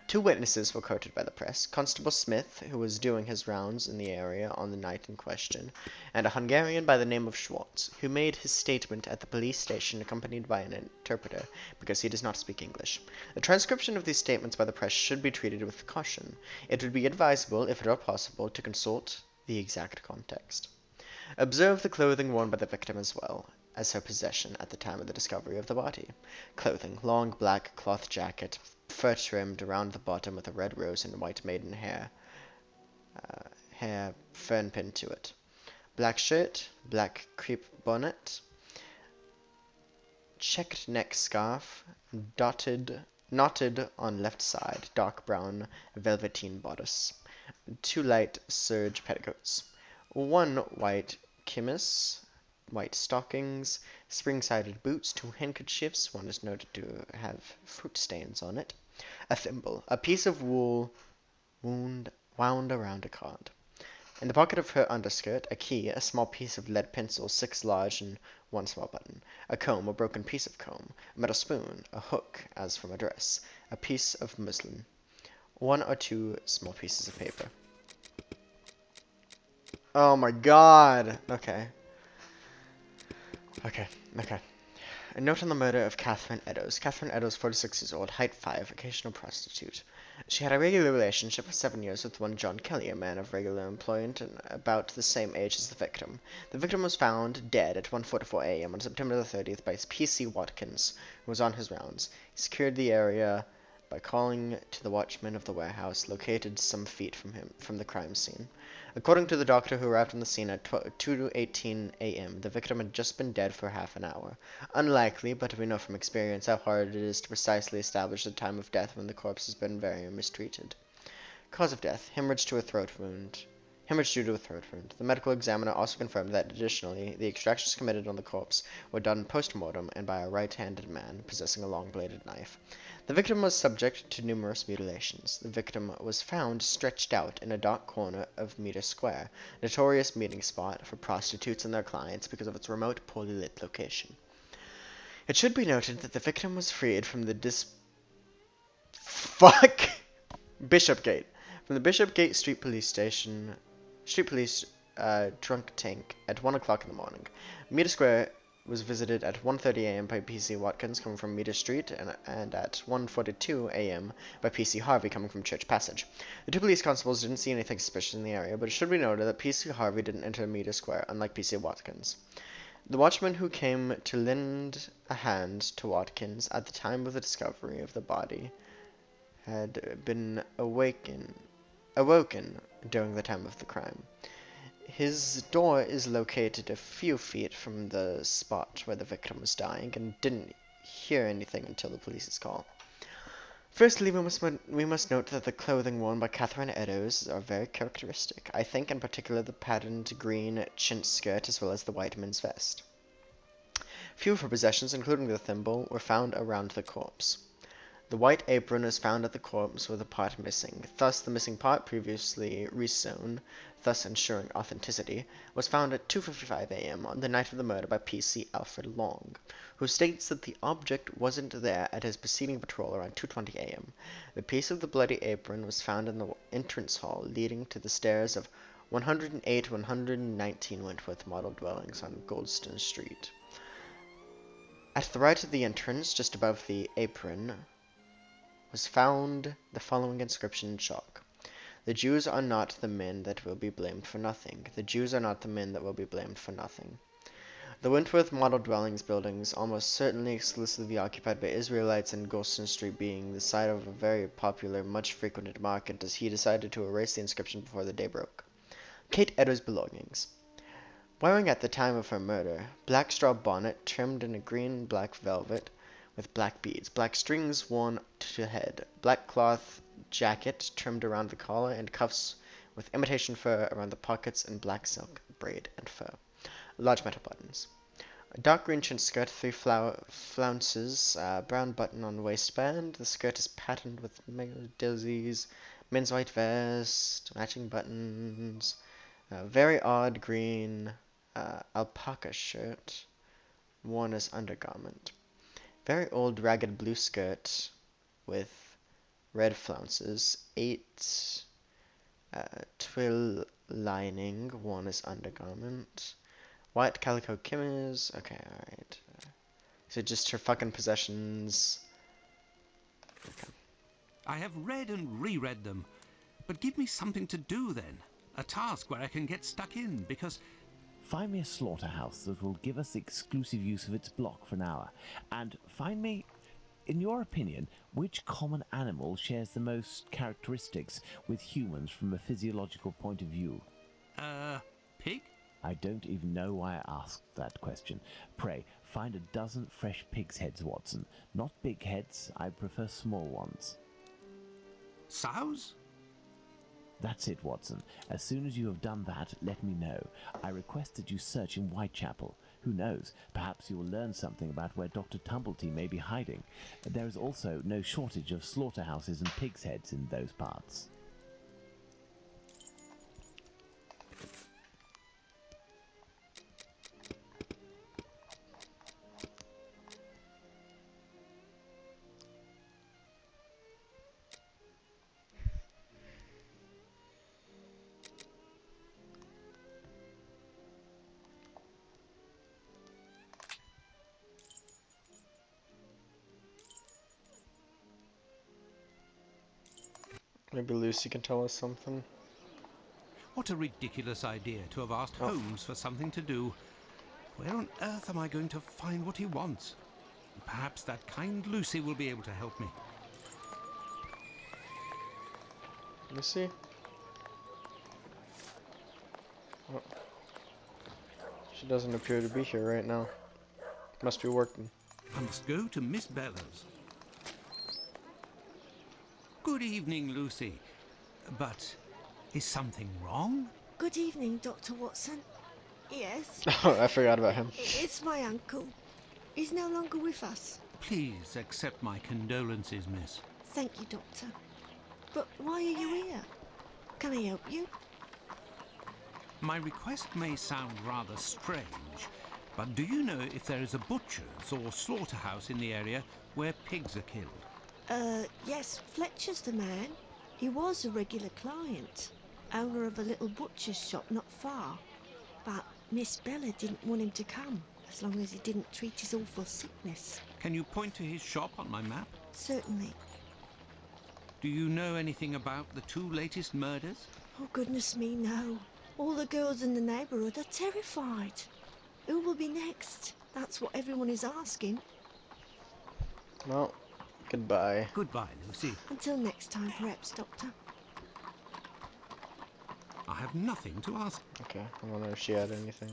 2 witnesses were quoted by the press: Constable Smith, who was doing his rounds in the area on the night in question, and a Hungarian by the name of Schwartz, who made his statement at the police station accompanied by an interpreter, because he does not speak English. The transcription of these statements by the press should be treated with caution. It would be advisable, if at all possible, to consult the exact context. Observe the clothing worn by the victim as well. as her possession at the time of the discovery of the body. Clothing: long black cloth jacket, fur trimmed around the bottom with a red rose and white maiden hair fern pinned to it. Black shirt, black crepe bonnet, checked neck scarf, knotted on left side, dark brown velveteen bodice, 2 light serge petticoats, 1 white chemise, white stockings, spring-sided boots, 2 handkerchiefs, one is noted to have fruit stains on it, a thimble, a piece of wool wound around a card. In the pocket of her underskirt, a key, a small piece of lead pencil, 6 large and 1 small button, a comb, a broken piece of comb, a metal spoon, a hook, as from a dress, a piece of muslin, 1 or 2 small pieces of paper. Oh my god! Okay. A note on the murder of Catherine Eddowes. Catherine Eddowes, 46 years old, height 5, occasional prostitute. She had a regular relationship for 7 years with one John Kelly, a man of regular employment and about the same age as the victim. The victim was found dead at 1:44 a.m. on September the 30th by P.C. Watkins, who was on his rounds. He secured the area by calling to the watchman of the warehouse, located some feet from the crime scene. According to the doctor who arrived on the scene at 2:18 a.m., the victim had just been dead for half an hour. Unlikely, but we know from experience how hard it is to precisely establish the time of death when the corpse has been very mistreated. Cause of death: hemorrhage due to a throat wound. The medical examiner also confirmed that, additionally, the extractions committed on the corpse were done post-mortem and by a right-handed man possessing a long-bladed knife. The victim was subject to numerous mutilations. The victim was found stretched out in a dark corner of Meter Square, a notorious meeting spot for prostitutes and their clients because of its remote, poorly lit location. It should be noted that the victim was freed from the Bishopgate. From the Bishopgate Street Police drunk tank at 1 o'clock in the morning. Meter Square was visited at 1:30 a.m. by P.C. Watkins coming from Meter Street and at 1:42 a.m. by P.C. Harvey coming from Church Passage. The 2 police constables didn't see anything suspicious in the area, but it should be noted that P.C. Harvey didn't enter Meter Square, unlike P.C. Watkins. The watchman who came to lend a hand to Watkins at the time of the discovery of the body had been awoken during the time of the crime. His door is located a few feet from the spot where the victim was dying and didn't hear anything until the police's call. Firstly, we must note that the clothing worn by Catherine Eddowes are very characteristic. I think in particular the patterned green chintz skirt as well as the white men's vest. Few of her possessions, including the thimble, were found around the corpse. The white apron was found at the corpse with a part missing. Thus, the missing part, previously resewn, thus ensuring authenticity, was found at 2:55 a.m. on the night of the murder by P.C. Alfred Long, who states that the object wasn't there at his preceding patrol around 2:20 a.m. The piece of the bloody apron was found in the entrance hall leading to the stairs of 108-119 Wentworth model dwellings on Goldston Street. At the right of the entrance, just above the apron, was found the following inscription in chalk: "The Jews are not the men that will be blamed for nothing. The Jews are not the men that will be blamed for nothing." The Wentworth model dwellings buildings almost certainly exclusively occupied by Israelites, and Goldston Street being the site of a very popular, much frequented market, as he decided to erase the inscription before the day broke. Kate Eddowes' belongings. Wearing at the time of her murder, black straw bonnet trimmed in a green-black velvet, with black beads, black strings worn to the head, black cloth jacket trimmed around the collar, and cuffs with imitation fur around the pockets, and black silk braid and fur. Large metal buttons. A dark green chintz skirt, 3 flounces, brown button on waistband. The skirt is patterned with daisies, men's white vest, matching buttons, very odd green alpaca shirt, worn as undergarment. Very old ragged blue skirt with red flounces, 8 twill lining, worn as undergarment. White calico chemise. Okay, alright. So just her fucking possessions. Okay. I have read and reread them, but give me something to do then. A task where I can get stuck in, because Find me a slaughterhouse that will give us exclusive use of its block for an hour. And find me, in your opinion, which common animal shares the most characteristics with humans from a physiological point of view. Pig? I don't even know why I asked that question. Pray, find a dozen fresh pig's heads, Watson. Not big heads, I prefer small ones. Sows? That's it, Watson. As soon as you have done that, let me know. I request that you search in Whitechapel. Who knows, perhaps you will learn something about where Dr. Tumblety may be hiding. There is also no shortage of slaughterhouses and pig's heads in those parts. Maybe Lucy can tell us something. What a ridiculous idea to have asked Holmes for something to do. Where on earth am I going to find what he wants? Perhaps that kind Lucy will be able to help me. Lucy? Oh. She doesn't appear to be here right now. Must be working. I must go to Miss Bella's. Good evening, Lucy. But is something wrong? Good evening, Dr. Watson. Yes, Oh, I forgot about him. it's my uncle. He's no longer with us. Please accept my condolences, miss. Thank you, Doctor. But why are you here? Can I help you? My request may sound rather strange, but do you know if there is a butcher's or slaughterhouse in the area where pigs are killed? Yes, Fletcher's the man. He was a regular client, owner of a little butcher's shop not far. But Miss Bella didn't want him to come, as long as he didn't treat his awful sickness. Can you point to his shop on my map? Certainly. Do you know anything about the two latest murders? Oh, goodness me, no. All the girls in the neighbourhood are terrified. Who will be next? That's what everyone is asking. Well, goodbye. Goodbye, Lucy. Until next time, perhaps, Doctor. I have nothing to ask. Okay, I wonder if she had anything.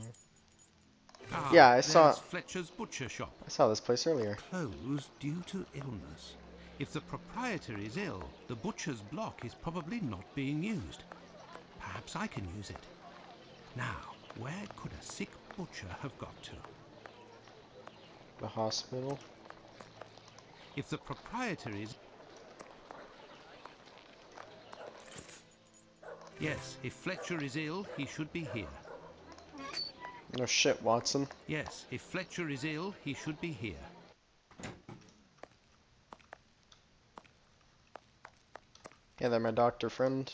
Ah, Yeah, I there's saw- Fletcher's butcher shop. I saw this place earlier. Closed due to illness. If the proprietor is ill, the butcher's block is probably not being used. Perhaps I can use it. Now, where could a sick butcher have got to? The hospital. If the proprietor is... Yes, if Fletcher is ill, he should be here. No shit, Watson. Yes, if Fletcher is ill, he should be here. Yeah, they're my doctor friend.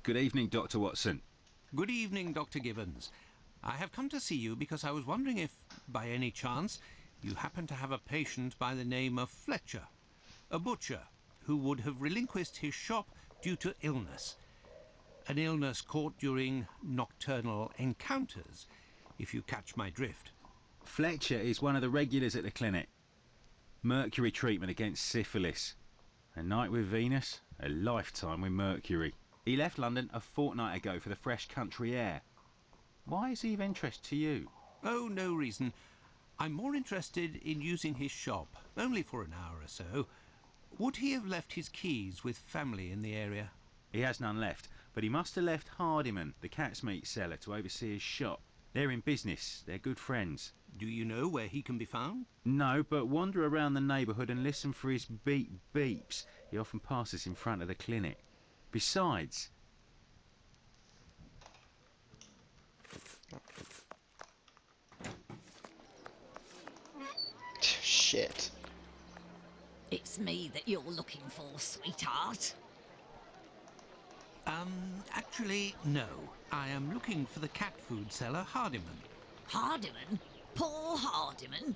Good evening, Dr. Watson. Good evening, Dr. Gibbons. I have come to see you because I was wondering if, by any chance, you happen to have a patient by the name of Fletcher, a butcher who would have relinquished his shop due to illness. An illness caught during nocturnal encounters, if you catch my drift. Fletcher is one of the regulars at the clinic. Mercury treatment against syphilis. A night with Venus, a lifetime with Mercury. He left London a fortnight ago for the fresh country air. Why is he of interest to you? Oh, no reason. I'm more interested in using his shop, only for an hour or so. Would he have left his keys with family in the area? He has none left, but he must have left Hardiman, the cat's meat seller, to oversee his shop. They're in business, they're good friends. Do you know where he can be found? No, but wander around the neighbourhood and listen for his beep beeps. He often passes in front of the clinic. Besides... Shit. It's me that you're looking for, sweetheart. Actually, no. I am looking for the cat food seller, Hardiman. Hardiman? Poor Hardiman.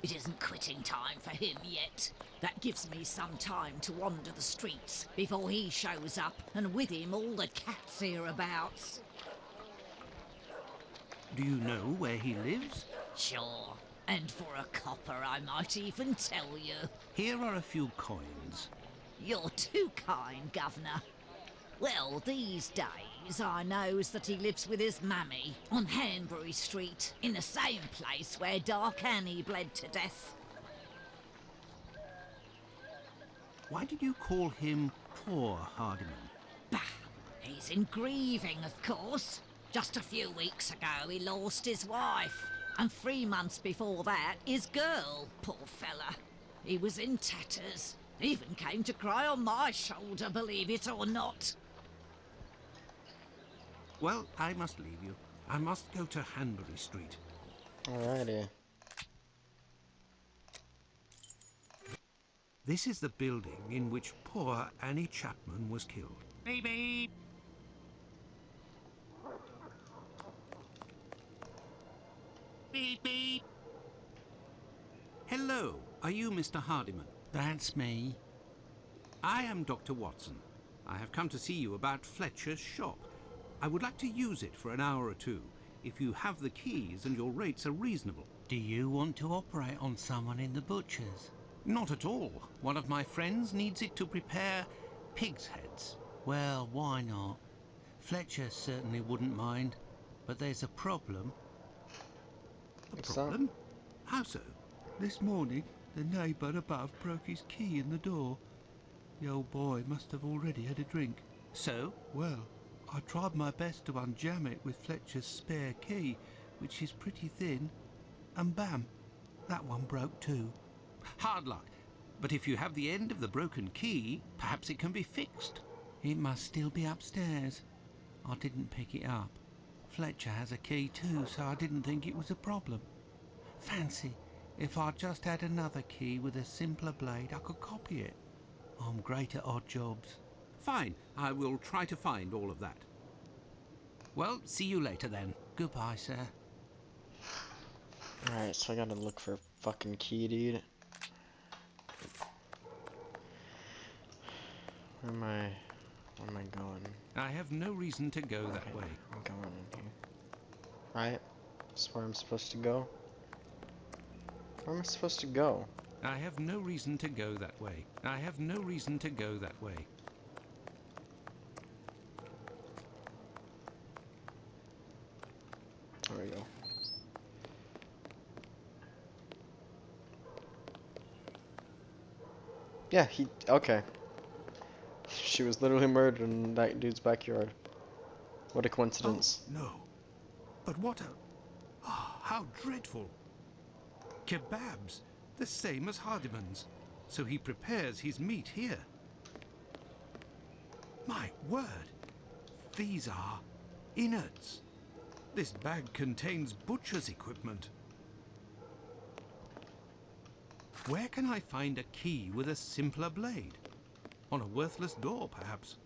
It isn't quitting time for him yet. That gives me some time to wander the streets before he shows up, and with him all the cats hereabouts. Do you know where he lives? Sure. And for a copper, I might even tell you. Here are a few coins. You're too kind, Governor. Well, these days I knows that he lives with his mammy on Hanbury Street, in the same place where Dark Annie bled to death. Why did you call him poor Hardiman? Bah, he's in grieving, of course. Just a few weeks ago he lost his wife, and 3 months before that his girl, poor fella. He was in tatters. Even came to cry on my shoulder, believe it or not. Well, I must leave you. I must go to Hanbury Street. Alrighty. This is the building in which poor Annie Chapman was killed. Beep beep. Beep beep. Hello, are you Mr. Hardiman? That's me. I am Dr. Watson. I have come to see you about Fletcher's shop. I would like to use it for an hour or two, if you have the keys and your rates are reasonable. Do you want to operate on someone in the butcher's? Not at all. One of my friends needs it to prepare pig's heads. Well, why not? Fletcher certainly wouldn't mind, but there's a problem. A What's problem? How so? This morning, the neighbour above broke his key in the door. The old boy must have already had a drink. So? Well, I tried my best to unjam it with Fletcher's spare key, which is pretty thin, and bam, that one broke too. Hard luck. But if you have the end of the broken key, perhaps it can be fixed. It must still be upstairs. I didn't pick it up. Fletcher has a key too, so I didn't think it was a problem. Fancy, if I'd just had another key with a simpler blade, I could copy it. I'm great at odd jobs. Fine, I will try to find all of that. Well, see you later then. Goodbye, sir. Alright, so I gotta look for a fucking key, dude. Where am I going? I have no reason to go that way. I'm going in here. Right? That's where I'm supposed to go. Where am I supposed to go? I have no reason to go that way. I have no reason to go that way. There we go. Yeah, okay. She was literally murdered in that dude's backyard. What a coincidence. Oh, no. But what a... Ah, how dreadful. Kebabs, the same as Hardiman's. So he prepares his meat here. My word. These are innards. This bag contains butcher's equipment. Where can I find a key with a simpler blade? On a worthless door, perhaps.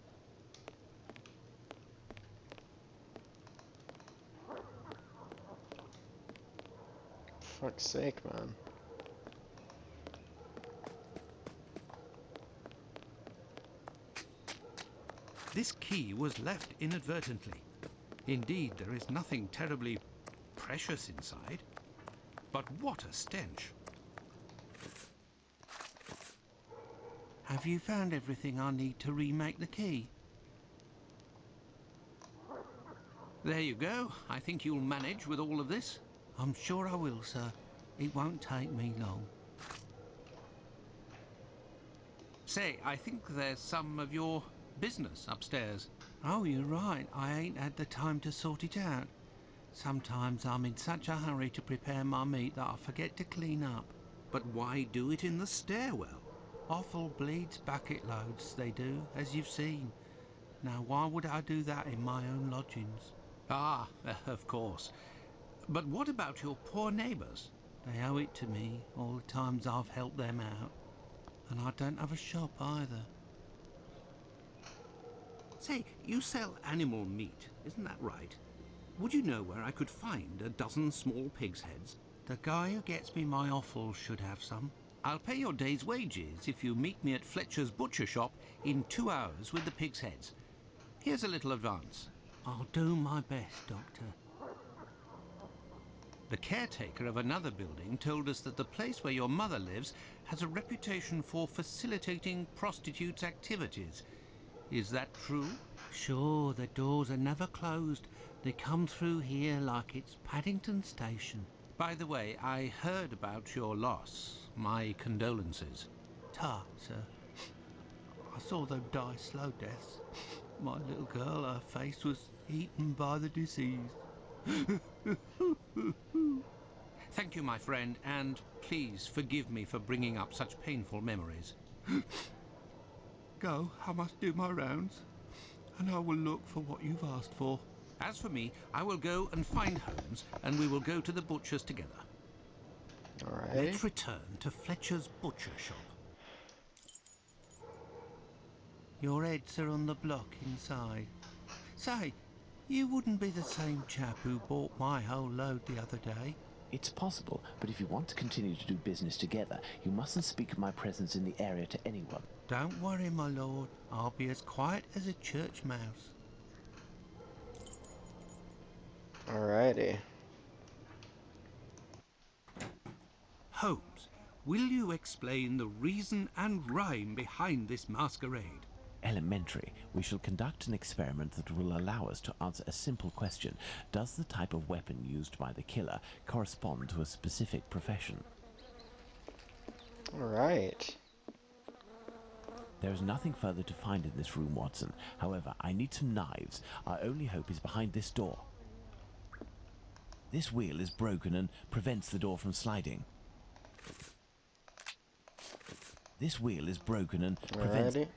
Fuck's sake, man. This key was left inadvertently. Indeed, there is nothing terribly precious inside. But what a stench. Have you found everything I need to remake the key? There you go. I think you'll manage with all of this. I'm sure I will, sir. It won't take me long. Say, I think there's some of your business upstairs. Oh, you're right. I ain't had the time to sort it out. Sometimes I'm in such a hurry to prepare my meat that I forget to clean up. But why do it in the stairwell? Offal bleeds bucket loads, they do, as you've seen. Now, why would I do that in my own lodgings? Ah, of course. But what about your poor neighbours? They owe it to me, all the times I've helped them out. And I don't have a shop either. Say, you sell animal meat, isn't that right? Would you know where I could find a dozen small pig's heads? The guy who gets me my offal should have some. I'll pay your day's wages if you meet me at Fletcher's butcher shop in 2 hours with the pig's heads. Here's a little advance. I'll do my best, Doctor. The caretaker of another building told us that the place where your mother lives has a reputation for facilitating prostitutes' activities. Is that true? Sure, the doors are never closed. They come through here like it's Paddington Station. By the way, I heard about your loss. My condolences. Ta, sir. I saw them die slow deaths. My little girl, her face was eaten by the disease. Thank you, my friend, and please forgive me for bringing up such painful memories. Go, I must do my rounds, and I will look for what you've asked for. As for me, I will go and find Holmes, and we will go to the butcher's together. All right. Let's return to Fletcher's butcher shop. Your heads are on the block inside. Say, you wouldn't be the same chap who bought my whole load the other day. It's possible, but if you want to continue to do business together, you mustn't speak of my presence in the area to anyone. Don't worry, my lord. I'll be as quiet as a church mouse. Alrighty. Holmes, will you explain the reason and rhyme behind this masquerade? Elementary. We shall conduct an experiment that will allow us to answer a simple question. Does the type of weapon used by the killer correspond to a specific profession? Alright. There is nothing further to find in this room, Watson. However, I need some knives. Our only hope is behind this door. This wheel is broken and prevents the door from sliding. This wheel is broken and prevents... Alrighty.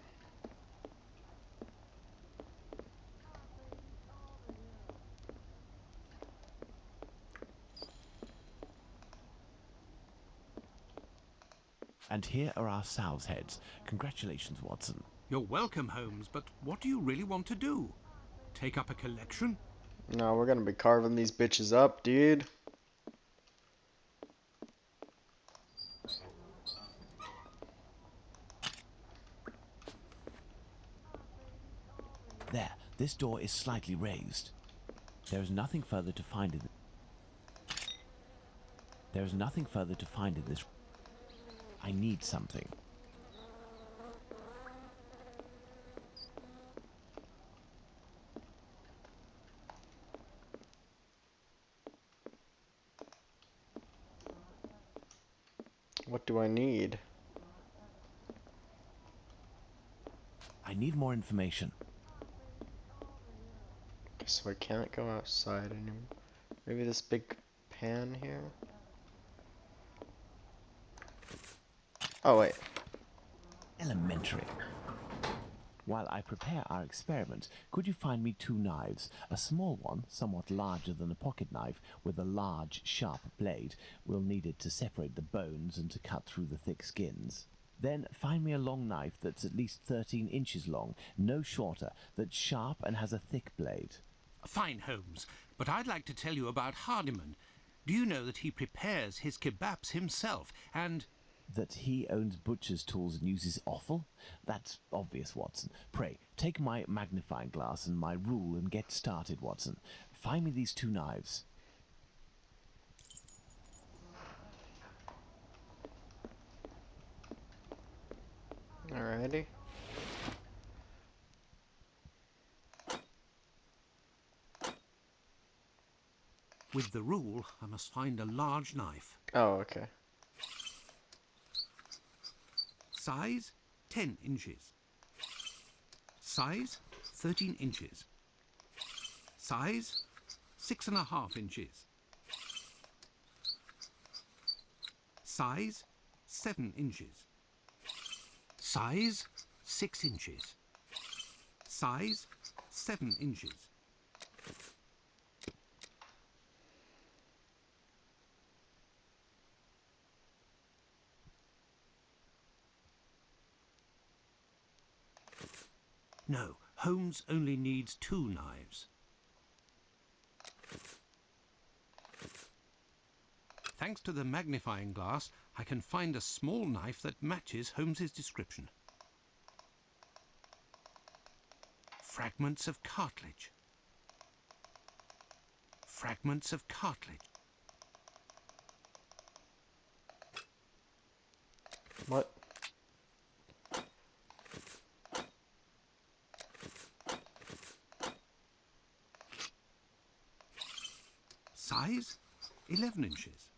And here are our sow's heads. Congratulations, Watson. You're welcome, Holmes, but what do you really want to do? Take up a collection? No, we're gonna be carving these bitches up, dude. There, this door is slightly raised. There is nothing further to find in There is nothing further to find in this. I need something. What do I need? I need more information. Okay, so I can't go outside anymore. Maybe this big pan here? Oh, wait. Elementary. While I prepare our experiment, could you find me 2 knives? A small one, somewhat larger than a pocket knife, with a large, sharp blade. We'll need it to separate the bones and to cut through the thick skins. Then find me a long knife that's at least 13 inches long, no shorter, that's sharp and has a thick blade. Fine, Holmes, but I'd like to tell you about Hardiman. Do you know that he prepares his kebabs himself, and... That he owns butcher's tools and uses offal? That's obvious, Watson. Pray, take my magnifying glass and my rule and get started, Watson. Find me these 2 knives. Alrighty. With the rule, I must find a large knife. Oh, okay. Size, 10 inches. Size, 13 inches. Size, 6.5 inches. Size, 7 inches. Size, 6 inches. Size, 7 inches. No, Holmes only needs 2 knives. Thanks to the magnifying glass, I can find a small knife that matches Holmes's description. Fragments of cartilage. Fragments of cartilage. What? Size? 11 inches.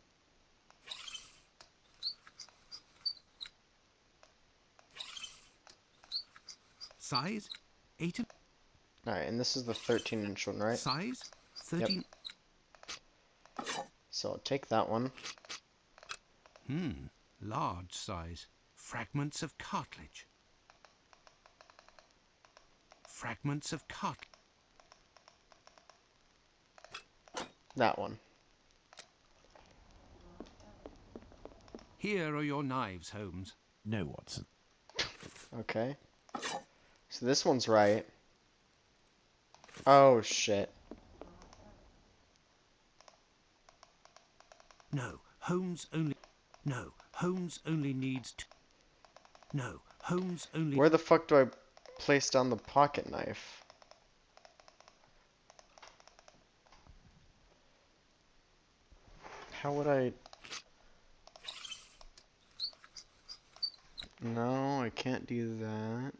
Size? 8 Alright, and this is the 13-inch one, right? Size? 13. So I'll take that one. Large size. Fragments of cartilage. Fragments of cartilage. That one. Here are your knives, Holmes. No, Watson. Okay. So this one's right. Oh, shit. No, Holmes only... No, Holmes only needs to... No, Holmes only... Where the fuck do I place down the pocket knife? How would I... No, I can't do that.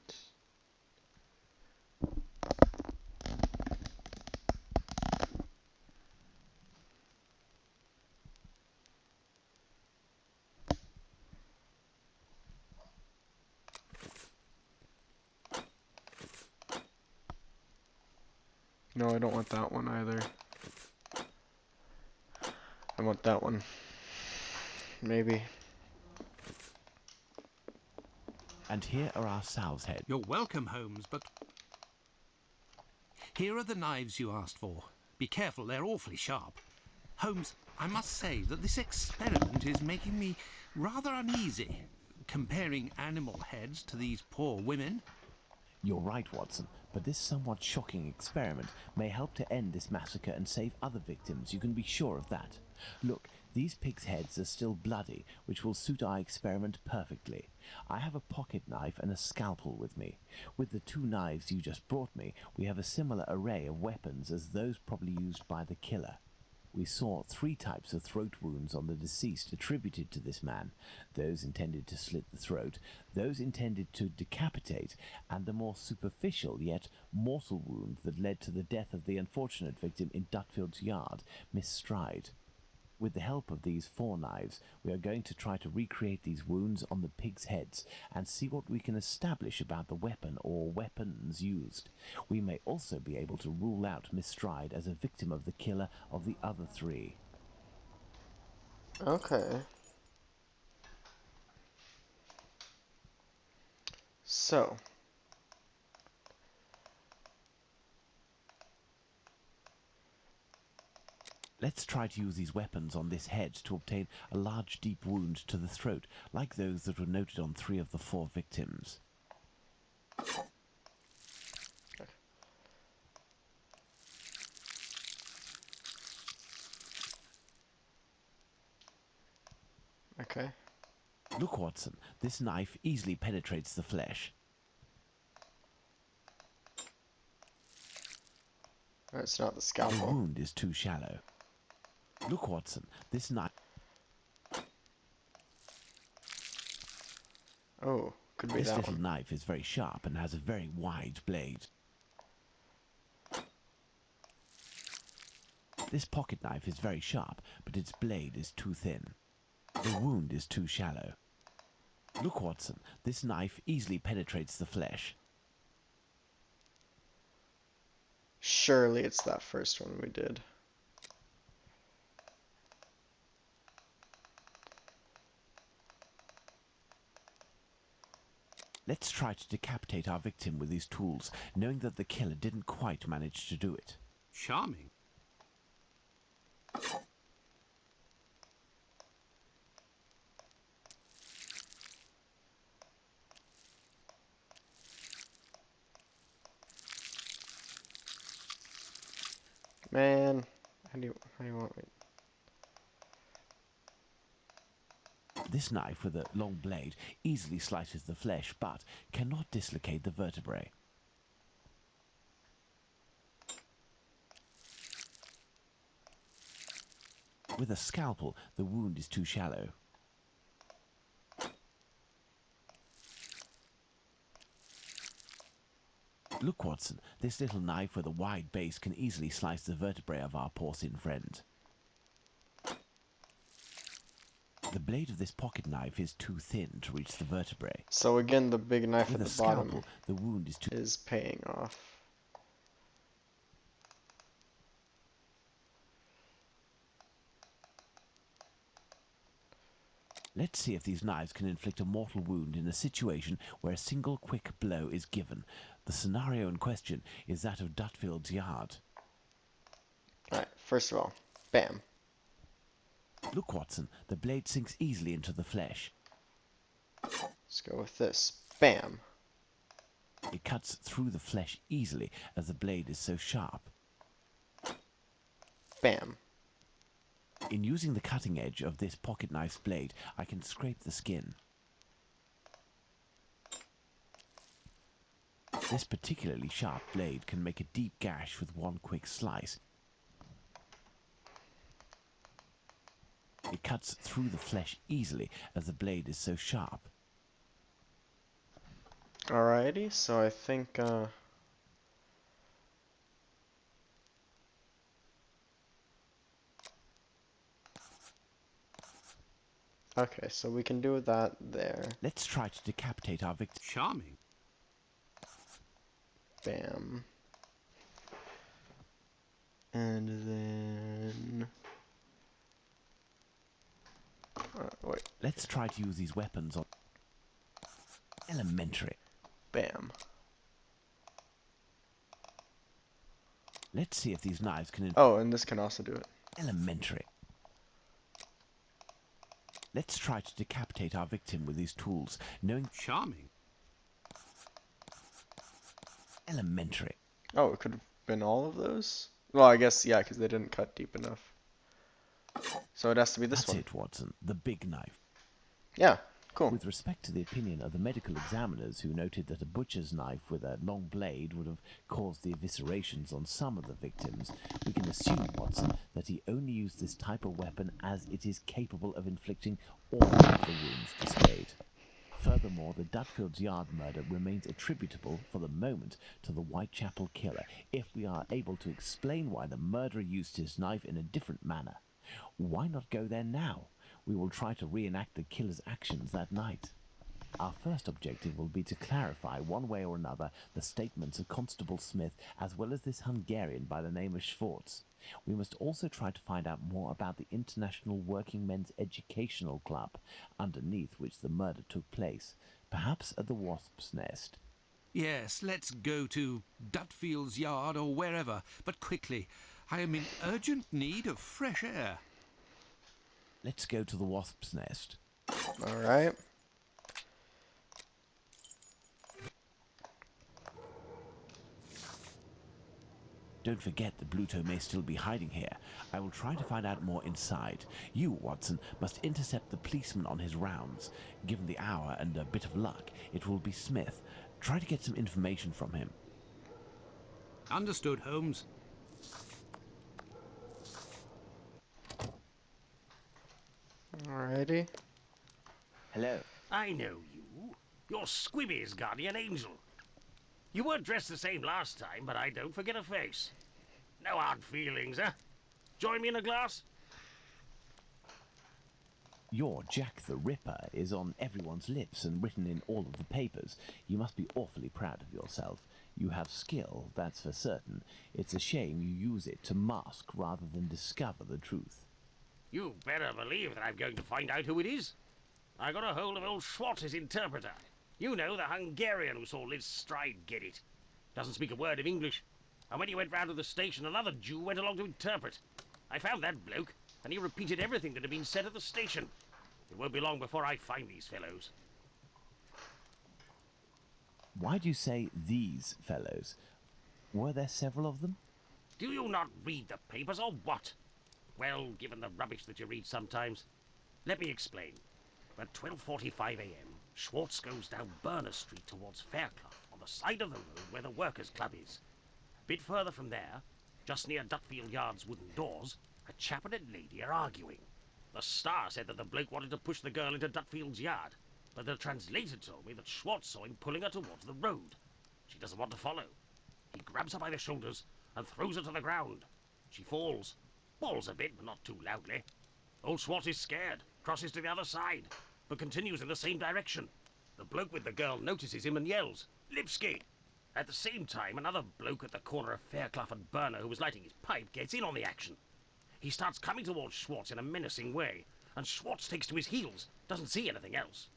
No, I don't want that one either. I want that one. Maybe. And here are our sow's heads. You're welcome, Holmes, but... Here are the knives you asked for. Be careful, they're awfully sharp. Holmes, I must say that this experiment is making me rather uneasy. Comparing animal heads to these poor women. You're right, Watson, but this somewhat shocking experiment may help to end this massacre and save other victims, you can be sure of that. Look, these pigs' heads are still bloody, which will suit our experiment perfectly. I have a pocket knife and a scalpel with me. With the two knives you just brought me, we have a similar array of weapons as those probably used by the killer. We saw 3 types of throat wounds on the deceased attributed to this man, those intended to slit the throat, those intended to decapitate, and the more superficial yet mortal wound that led to the death of the unfortunate victim in Dutfield's yard, Miss Stride. With the help of these 4 knives, we are going to try to recreate these wounds on the pigs' heads and see what we can establish about the weapon or weapons used. We may also be able to rule out Miss Stride as a victim of the killer of the other 3. Okay. So. Let's try to use these weapons on this head to obtain a large deep wound to the throat, like those that were noted on 3 of the 4 victims. Okay. Look, Watson, this knife easily penetrates the flesh. It's not the The scalpel. wound is too shallow. Look, Watson, this knife... Oh, could be This that little one. knife is very sharp and has a very wide blade. This pocket knife is very sharp, but its blade is too thin. The wound is too shallow. Look, Watson, this knife easily penetrates the flesh. Surely it's that first one we did. Let's try to decapitate our victim with these tools, knowing that the killer didn't quite manage to do it. Charming. Man, how do you want me? This knife with a long blade easily slices the flesh, but cannot dislocate the vertebrae. With a scalpel, the wound is too shallow. Look, Watson, this little knife with a wide base can easily slice the vertebrae of our porcine friend. The blade of this pocket knife is too thin to reach the vertebrae. So again, the big knife With at a the bottom scalpel, the wound is too... is paying off. Let's see if these knives can inflict a mortal wound in a situation where a single quick blow is given. The scenario in question is that of Dutfield's Yard. Alright, first of all, bam. Look, Watson, the blade sinks easily into the flesh. Let's go with this. Bam. It cuts through the flesh easily as the blade is so sharp. Bam. In using the cutting edge of this pocket knife's blade, I can scrape the skin. This particularly sharp blade can make a deep gash with one quick slice. It cuts through the flesh easily as the blade is so sharp. Alrighty, so I think, okay, so we can do that there. Let's try to decapitate our victim. Charming. Bam. And then... wait. Let's try to use these weapons on... Elementary. Bam. Let's see if these knives can... Oh, and this can also do it. Elementary. Let's try to decapitate our victim with these tools, knowing... Charming. Elementary. Oh, it could have been all of those? Well, I guess, yeah, because they didn't cut deep enough. So it has to be this That's one. it, Watson. The big knife. Yeah, cool. With respect to the opinion of the medical examiners who noted that a butcher's knife with a long blade would have caused the eviscerations on some of the victims, we can assume, Watson, that he only used this type of weapon as it is capable of inflicting all of the wounds displayed. Furthermore, the Dutfield's Yard murder remains attributable, for the moment, to the Whitechapel killer, if we are able to explain why the murderer used his knife in a different manner. Why not go there now? We will try to reenact the killer's actions that night. Our first objective will be to clarify, one way or another, the statements of Constable Smith, as well as this Hungarian by the name of Schwartz. We must also try to find out more about the International Working Men's Educational Club, underneath which the murder took place, perhaps at the Wasp's Nest. Yes, let's go to Dutfield's Yard or wherever, but quickly. I am in urgent need of fresh air. Let's go to the Wasp's Nest. Alright. Don't forget that Bluto may still be hiding here. I will try to find out more inside. You, Watson, must intercept the policeman on his rounds. Given the hour and a bit of luck, it will be Smith. Try to get some information from him. Understood, Holmes. Alrighty. Hello. I know you. You're Squibby's guardian angel. You weren't dressed the same last time, but I don't forget a face. No hard feelings, huh? Join me in a glass? Your Jack the Ripper is on everyone's lips and written in all of the papers. You must be awfully proud of yourself. You have skill, that's for certain. It's a shame you use it to mask rather than discover the truth. You better believe that I'm going to find out who it is. I got a hold of old Schwartz's interpreter. You know, the Hungarian who saw Liz Stride get it. Doesn't speak a word of English. And when he went round to the station, another Jew went along to interpret. I found that bloke, and he repeated everything that had been said at the station. It won't be long before I find these fellows. Why do you say these fellows? Were there several of them? Do you not read the papers, or what? Well, given the rubbish that you read sometimes. Let me explain. At 12:45 a.m., Schwartz goes down Burner Street towards Fairclough, on the side of the road where the Workers' Club is. A bit further from there, just near Dutfield Yard's wooden doors, a chap and a lady are arguing. The Star said that the bloke wanted to push the girl into Dutfield's Yard, but the translator told me that Schwartz saw him pulling her towards the road. She doesn't want to follow. He grabs her by the shoulders and throws her to the ground. She falls. Falls a bit, but not too loudly. Old Swat is scared, crosses to the other side, but continues in the same direction. The bloke with the girl notices him and yells, "Lipsky!" At the same time, another bloke at the corner of Fairclough and Burner, who was lighting his pipe, gets in on the action. He starts coming towards Schwartz in a menacing way, and Schwartz takes to his heels, doesn't see anything else.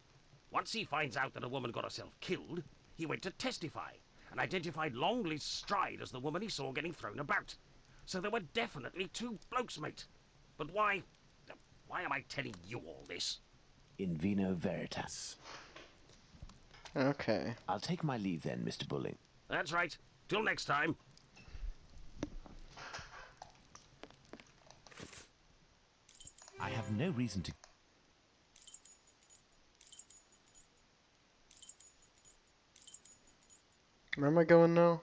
Once he finds out that a woman got herself killed, he went to testify, and identified Longley's stride as the woman he saw getting thrown about. So there were definitely two blokes, mate. But why am I telling you all this? In vino veritas. Okay. I'll take my leave then, Mr. Bulling. That's right. Till next time. I have no reason to... Where am I going now?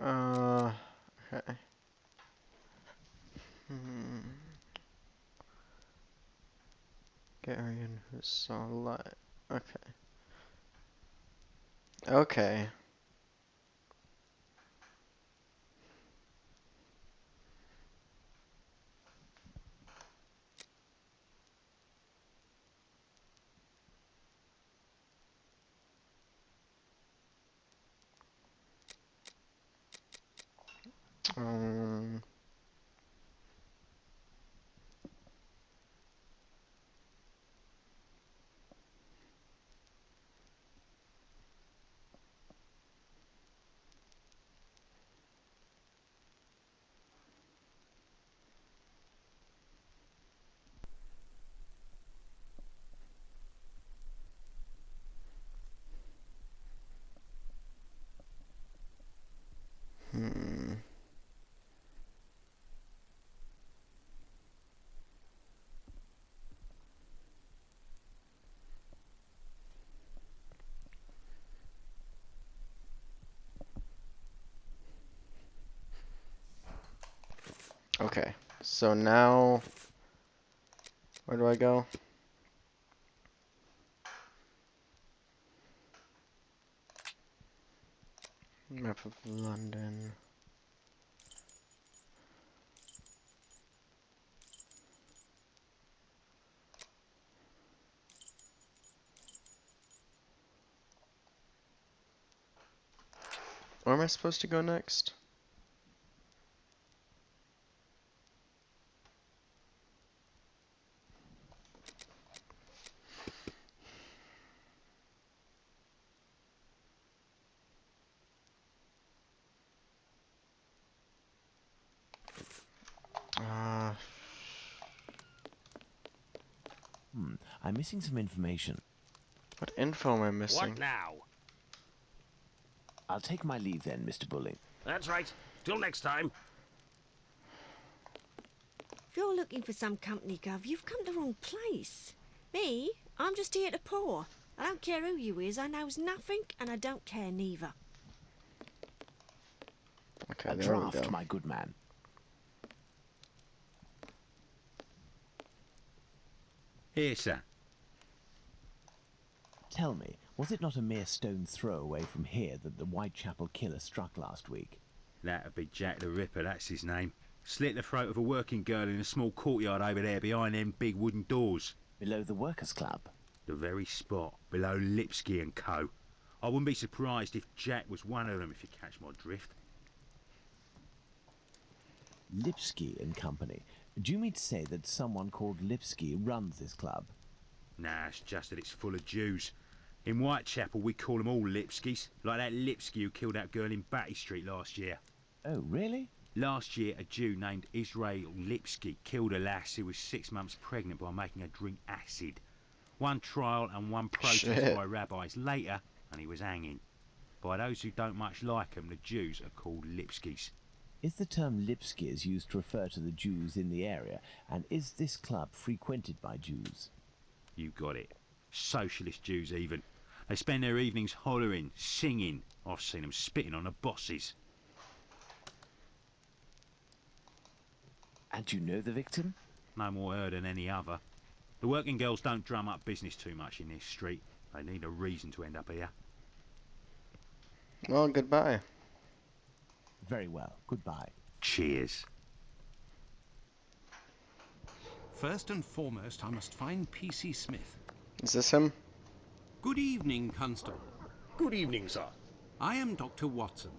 Okay. Garion who saw light. Okay. Okay. Um. Okay. So now, where do I go? Map of London. Where am I supposed to go next? I'm missing some information. What info am I missing? What now? I'll take my leave then, Mr. Bulling. That's right. Till next time. If you're looking for some company, Gov, you've come to the wrong place. Me, I'm just here to pour. I don't care who you is, I knows nothing, and I don't care neither. Okay, A there we draft, go. my good man. Here, sir. Tell me, was it not a mere stone's throw away from here that the Whitechapel killer struck last week? That'd be Jack the Ripper, that's his name. Slit the throat of a working girl in a small courtyard over there behind them big wooden doors. Below the Workers' Club? The very spot, below Lipsky and Co. I wouldn't be surprised if Jack was one of them, if you catch my drift. Lipsky and Company. Do you mean to say that someone called Lipsky runs this club? Nah, it's just that it's full of Jews. In Whitechapel, we call them all Lipskys, like that Lipsky who killed that girl in Batty Street last year. Oh, really? Last year, a Jew named Israel Lipsky killed a lass who was 6 months pregnant by making her drink acid. One trial and one protest Shit. by rabbis later, and he was hanging. By those who don't much like him, the Jews are called Lipskys. Is the term Lipskys used to refer to the Jews in the area, and is this club frequented by Jews? You got it. Socialist Jews even. They spend their evenings hollering, singing. I've seen them spitting on the bosses. And you know the victim? No more her than any other. The working girls don't drum up business too much in this street. They need a reason to end up here. Well, goodbye. Very well. Goodbye. Cheers. First and foremost, I must find P.C. Smith. Is this him? Good evening, Constable. Good evening, sir. I am Dr. Watson.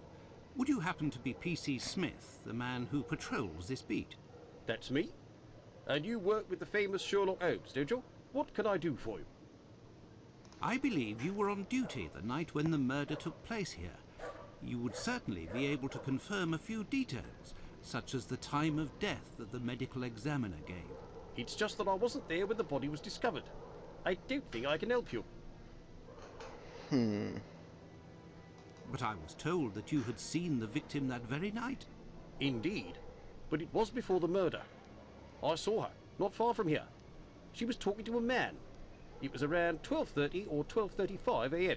Would you happen to be P.C. Smith, the man who patrols this beat? That's me. And you work with the famous Sherlock Holmes, don't you? What can I do for you? I believe you were on duty the night when the murder took place here. You would certainly be able to confirm a few details, such as the time of death that the medical examiner gave. It's just that I wasn't there when the body was discovered. I don't think I can help you. But I was told that you had seen the victim that very night. Indeed. But it was before the murder. I saw her, not far from here. She was talking to a man. It was around 12:30 or 12:35 a.m.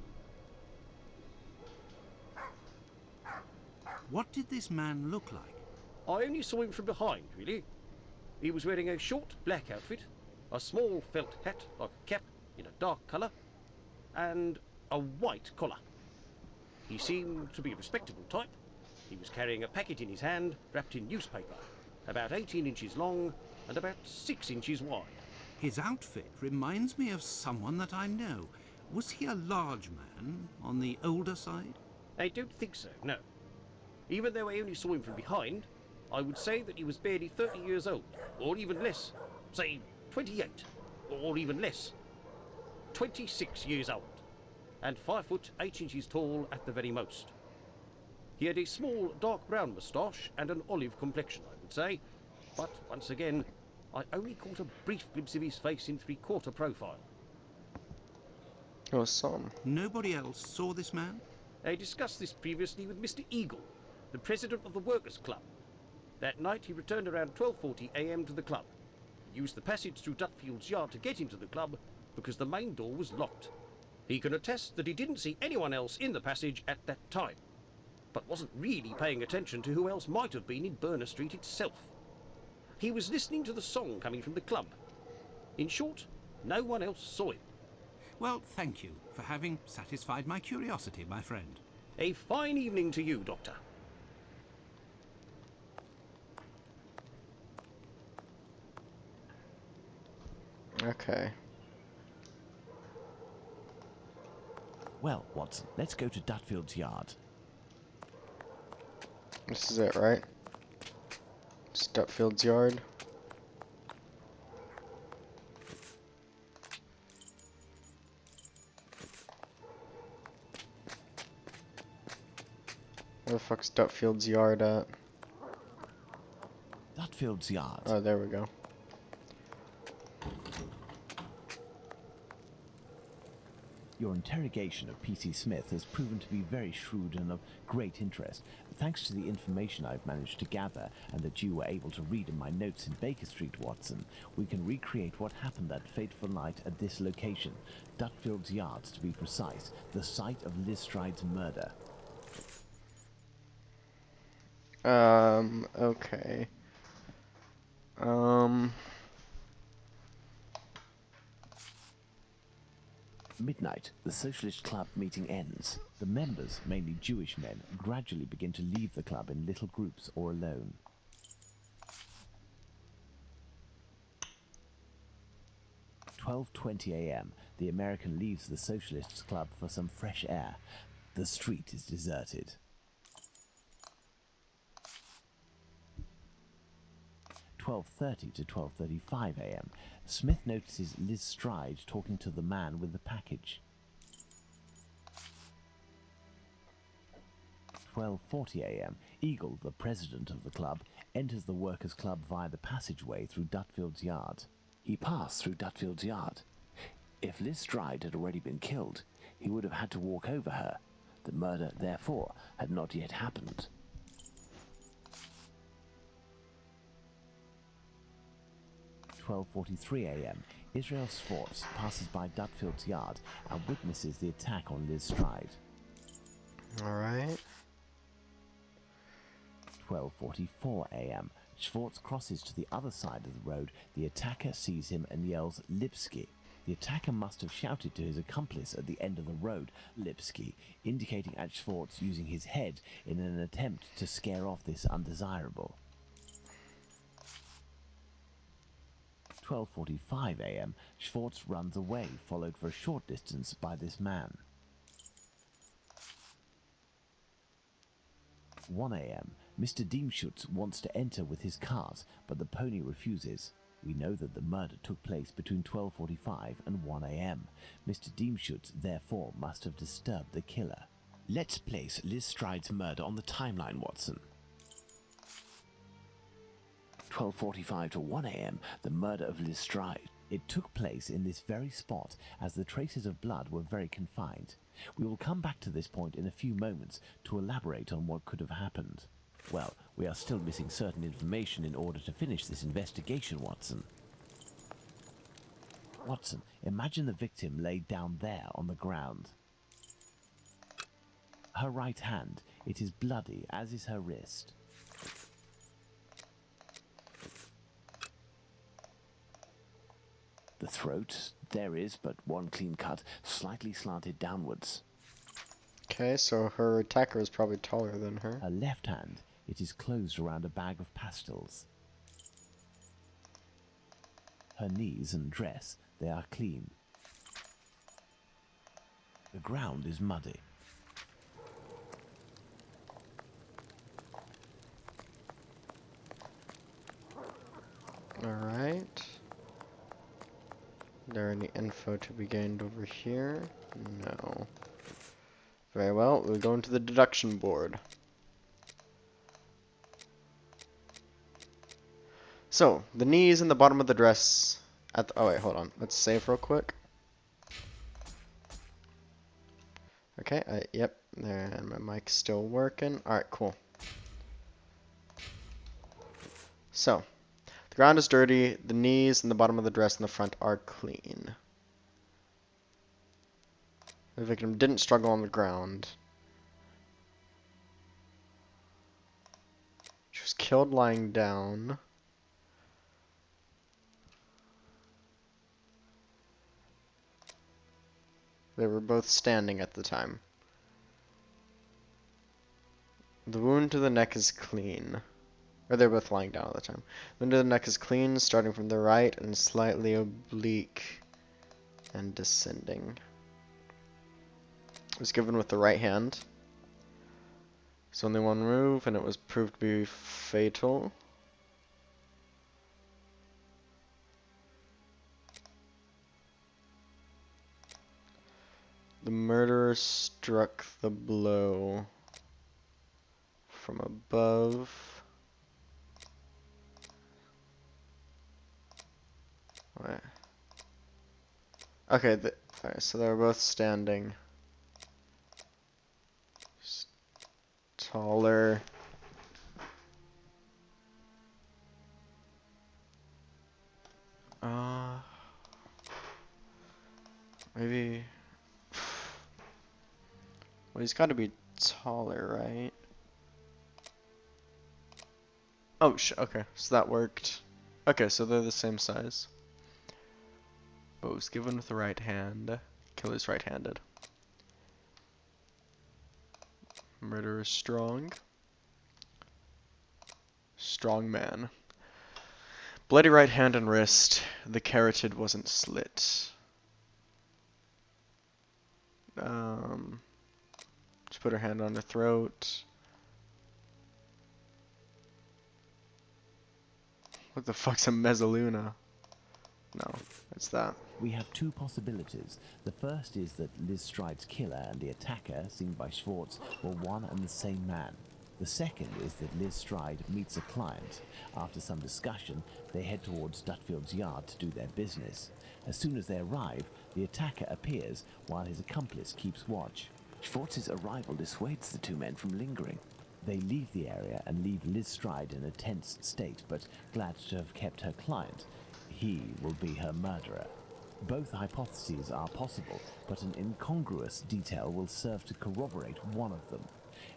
What did this man look like? I only saw him from behind, really. He was wearing a short black outfit, a small felt hat like a cap in a dark colour, and a white collar. He seemed to be a respectable type. He was carrying a packet in his hand, wrapped in newspaper, about 18 inches long and about 6 inches wide. His outfit reminds me of someone that I know. Was he a large man, on the older side? I don't think so, no. Even though I only saw him from behind, I would say that he was barely 30 years old, or even less. Say 28, or even less. 26 years old, and 5 foot 8 inches tall at the very most. He had a small dark brown moustache and an olive complexion, I would say, but once again, I only caught a brief glimpse of his face in three-quarter profile. Oh, some. Nobody else saw this man? I discussed this previously with Mr. Eagle, the president of the Workers' Club. That night he returned around 12:40 a.m. to the club. He used the passage through Dutfield's yard to get into the club because the main door was locked. He can attest that he didn't see anyone else in the passage at that time, but wasn't really paying attention to who else might have been in Burner Street itself. He was listening to the song coming from the club. In short, no one else saw him. Well, thank you for having satisfied my curiosity, my friend. A fine evening to you, Doctor. Okay. Well, Watson, let's go to Dutfield's yard. This is it, right? It's Dutfield's yard. Where the fuck's Dutfield's yard at? Dutfield's yard. Oh, there we go. Your interrogation of P.C. Smith has proven to be very shrewd and of great interest. Thanks to the information I've managed to gather and that you were able to read in my notes in Baker Street, Watson, we can recreate what happened that fateful night at this location, Dutfield's Yards to be precise, the site of Liz Stride's murder. Okay. Midnight, the Socialist Club meeting ends. The members, mainly Jewish men, gradually begin to leave the club in little groups or alone. "12:20 a.m. The American leaves the Socialists Club for some fresh air. The street is deserted. 12:30 to 12:35 a.m. Smith notices Liz Stride talking to the man with the package. 12:40 a.m. Eagle, the president of the club, enters the Workers' Club via the passageway through Dutfield's yard. He passed through Dutfield's yard. If Liz Stride had already been killed, he would have had to walk over her. The murder, therefore, had not yet happened. 12:43 a.m. Israel Swartz passes by Dutfield's yard and witnesses the attack on Liz Stride. Alright. 12:44 a.m. Schwartz crosses to the other side of the road. The attacker sees him and yells, Lipsky. The attacker must have shouted to his accomplice at the end of the road, Lipsky, indicating at Schwartz using his head in an attempt to scare off this undesirable. 12:45 a.m., Schwartz runs away, followed for a short distance by this man. 1 a.m., Mr. Diemschutz wants to enter with his cart, but the pony refuses. We know that the murder took place between 12:45 and 1 a.m. Mr. Diemschutz, therefore, must have disturbed the killer. Let's place Liz Stride's murder on the timeline, Watson. 12:45 to 1 a.m., the murder of Liz Stride. It took place in this very spot, as the traces of blood were very confined. We will come back to this point in a few moments to elaborate on what could have happened. Well, we are still missing certain information in order to finish this investigation, Watson. Watson, imagine the victim laid down there on the ground. Her right hand, it is bloody, as is her wrist. The throat, there is but one clean cut, slightly slanted downwards. Okay, so her attacker is probably taller than her. Her left hand, it is closed around a bag of pastils. Her knees and dress, they are clean. The ground is muddy. Alright. Is there any info to be gained over here? No. Very well, we'll go into the deduction board. So, the knees and the bottom of the dress at the, oh wait, hold on. Let's save real quick. Okay, yep, there, and my mic's still working. Alright, cool. So, the ground is dirty, the knees and the bottom of the dress and the front are clean. The victim didn't struggle on the ground. She was killed lying down. They were both standing at the time. The wound to the neck is clean. Or they're both lying down at the time. The wound to the neck is clean, starting from the right and slightly oblique and descending. It was given with the right hand. It's only one move, and it was proved to be fatal. The murderer struck the blow from above. Right. Okay, alright, so they're both standing. Taller. Maybe. Well, he's got to be taller, right? Oh, okay, so that worked. Okay, so they're the same size. But it was given with the right hand. Killer's right-handed. Murderer strong. Strong man. Bloody right hand and wrist. The carotid wasn't slit. Just put her hand on her throat. What the fuck's a mezzaluna? No, it's that. We have two possibilities. The first is that Liz Stride's killer and the attacker, seen by Schwartz, were one and the same man. The second is that Liz Stride meets a client. After some discussion, they head towards Dutfield's yard to do their business. As soon as they arrive, the attacker appears while his accomplice keeps watch. Schwartz's arrival dissuades the two men from lingering. They leave the area and leave Liz Stride in a tense state, but glad to have kept her client. He will be her murderer. Both hypotheses are possible, but an incongruous detail will serve to corroborate one of them.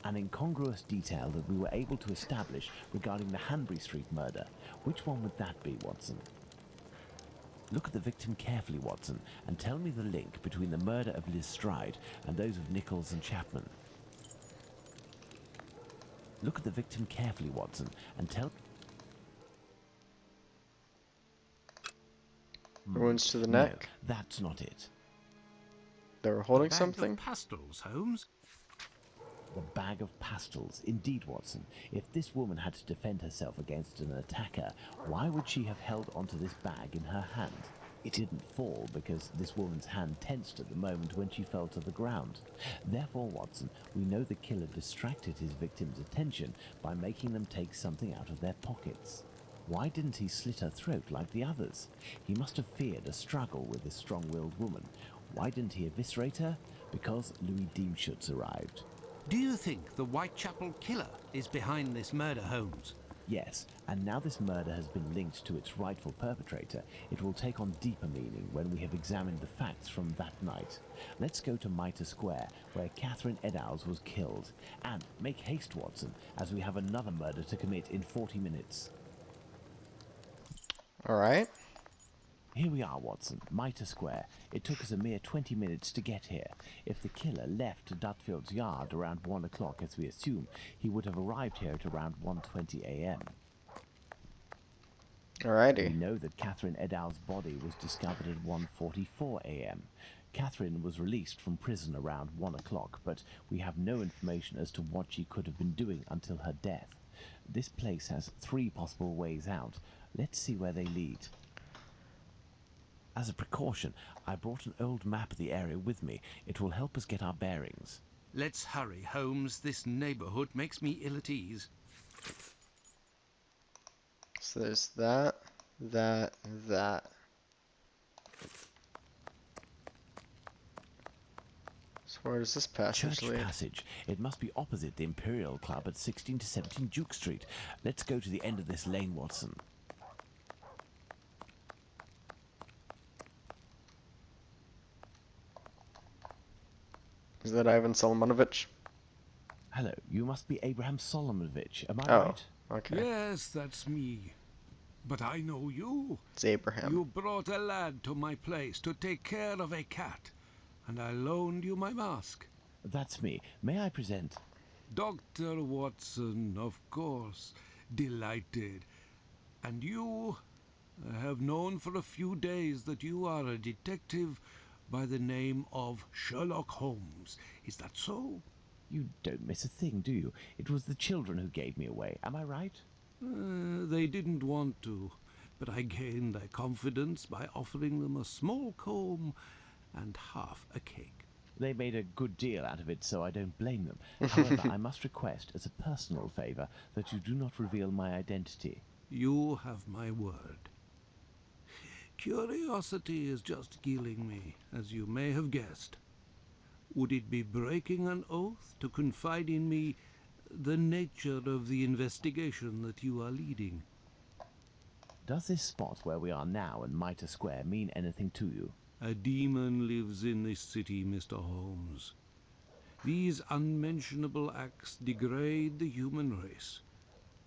An incongruous detail that we were able to establish regarding the Hanbury Street murder. Which one would that be, Watson? Look at the victim carefully, Watson, and tell me the link between the murder of Liz Stride and those of Nichols and Chapman. Look at the victim carefully, Watson, and tell... Wounds to the No, neck. that's not it. They were The holding bag something? of pastels, Holmes. The bag of pastels. Indeed, Watson. If this woman had to defend herself against an attacker, why would she have held onto this bag in her hand? It didn't fall because this woman's hand tensed at the moment when she fell to the ground. Therefore, Watson, we know the killer distracted his victim's attention by making them take something out of their pockets. Why didn't he slit her throat like the others? He must have feared a struggle with this strong-willed woman. Why didn't he eviscerate her? Because Louis Diemschutz arrived. Do you think the Whitechapel killer is behind this murder, Holmes? Yes, and now this murder has been linked to its rightful perpetrator, it will take on deeper meaning when we have examined the facts from that night. Let's go to Mitre Square, where Catherine Eddowes was killed. And make haste, Watson, as we have another murder to commit in 40 minutes. Alright. Here we are, Watson, Mitre Square. It took us a mere 20 minutes to get here. If the killer left Dutfield's Yard around 1 o'clock, as we assume, he would have arrived here at around 1:20 a.m. We Alrighty. know that Catherine Eddowes' body was discovered at 1:44 a.m. Catherine was released from prison around 1 o'clock, but we have no information as to what she could have been doing until her death. This place has 3 possible ways out. Let's see where they lead. As a precaution, I brought an old map of the area with me. It will help us get our bearings. Let's hurry, Holmes. This neighborhood makes me ill at ease. So there's that, that, that. So where does this passage Church lead? Passage. It must be opposite the Imperial Club at 16 to 17 Duke Street. Let's go to the end of this lane, Watson. Is that Ivan Solomonovich? Hello, you must be Abraham Solomonovich, am I Oh, right? okay. Yes, that's me. But I know you. It's Abraham. You brought a lad to my place to take care of a cat, and I loaned you my mask. That's me. May I present? Dr. Watson, of course. Delighted. And you? I have known for a few days that you are a detective by the name of Sherlock Holmes. Is that so? You don't miss a thing, do you? It was the children who gave me away, am I right? They didn't want to, but I gained their confidence by offering them a small comb and half a cake. They made a good deal out of it, so I don't blame them. However, I must request, as a personal favour, that you do not reveal my identity. You have my word. Curiosity is just killing me, as you may have guessed. Would it be breaking an oath to confide in me the nature of the investigation that you are leading? Does this spot where we are now in Mitre Square mean anything to you? A demon lives in this city, Mr. Holmes. These unmentionable acts degrade the human race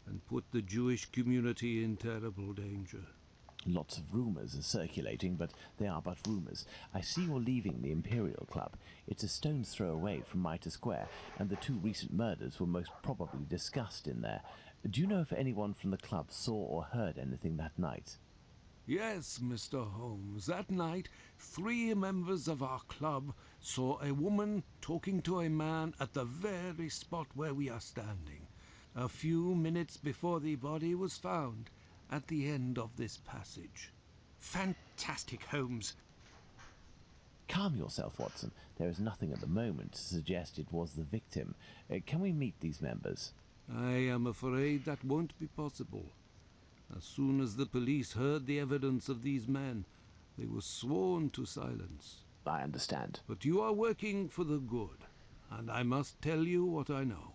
and put the Jewish community in terrible danger. Lots of rumours are circulating, but they are but rumours. I see you're leaving the Imperial Club. It's a stone's throw away from Mitre Square, and the 2 recent murders were most probably discussed in there. Do you know if anyone from the club saw or heard anything that night? Yes, Mr. Holmes. That night, 3 members of our club saw a woman talking to a man at the very spot where we are standing, a few minutes before the body was found at the end of this passage. Fantastic, Holmes. Calm yourself, Watson. There is nothing at the moment to suggest it was the victim. Can we meet these members? I am afraid that won't be possible. As soon as the police heard the evidence of these men, they were sworn to silence. I understand. But you are working for the good, and I must tell you what I know.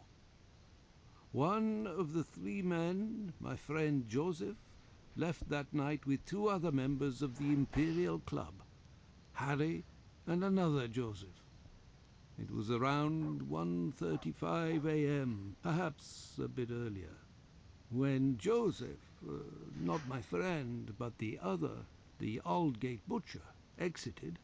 One of the 3 men, my friend Joseph, left that night with 2 other members of the Imperial Club, Harry and another Joseph. It was around 1:35 a.m., perhaps a bit earlier, when Joseph, not my friend, but the other, the Aldgate butcher, exited.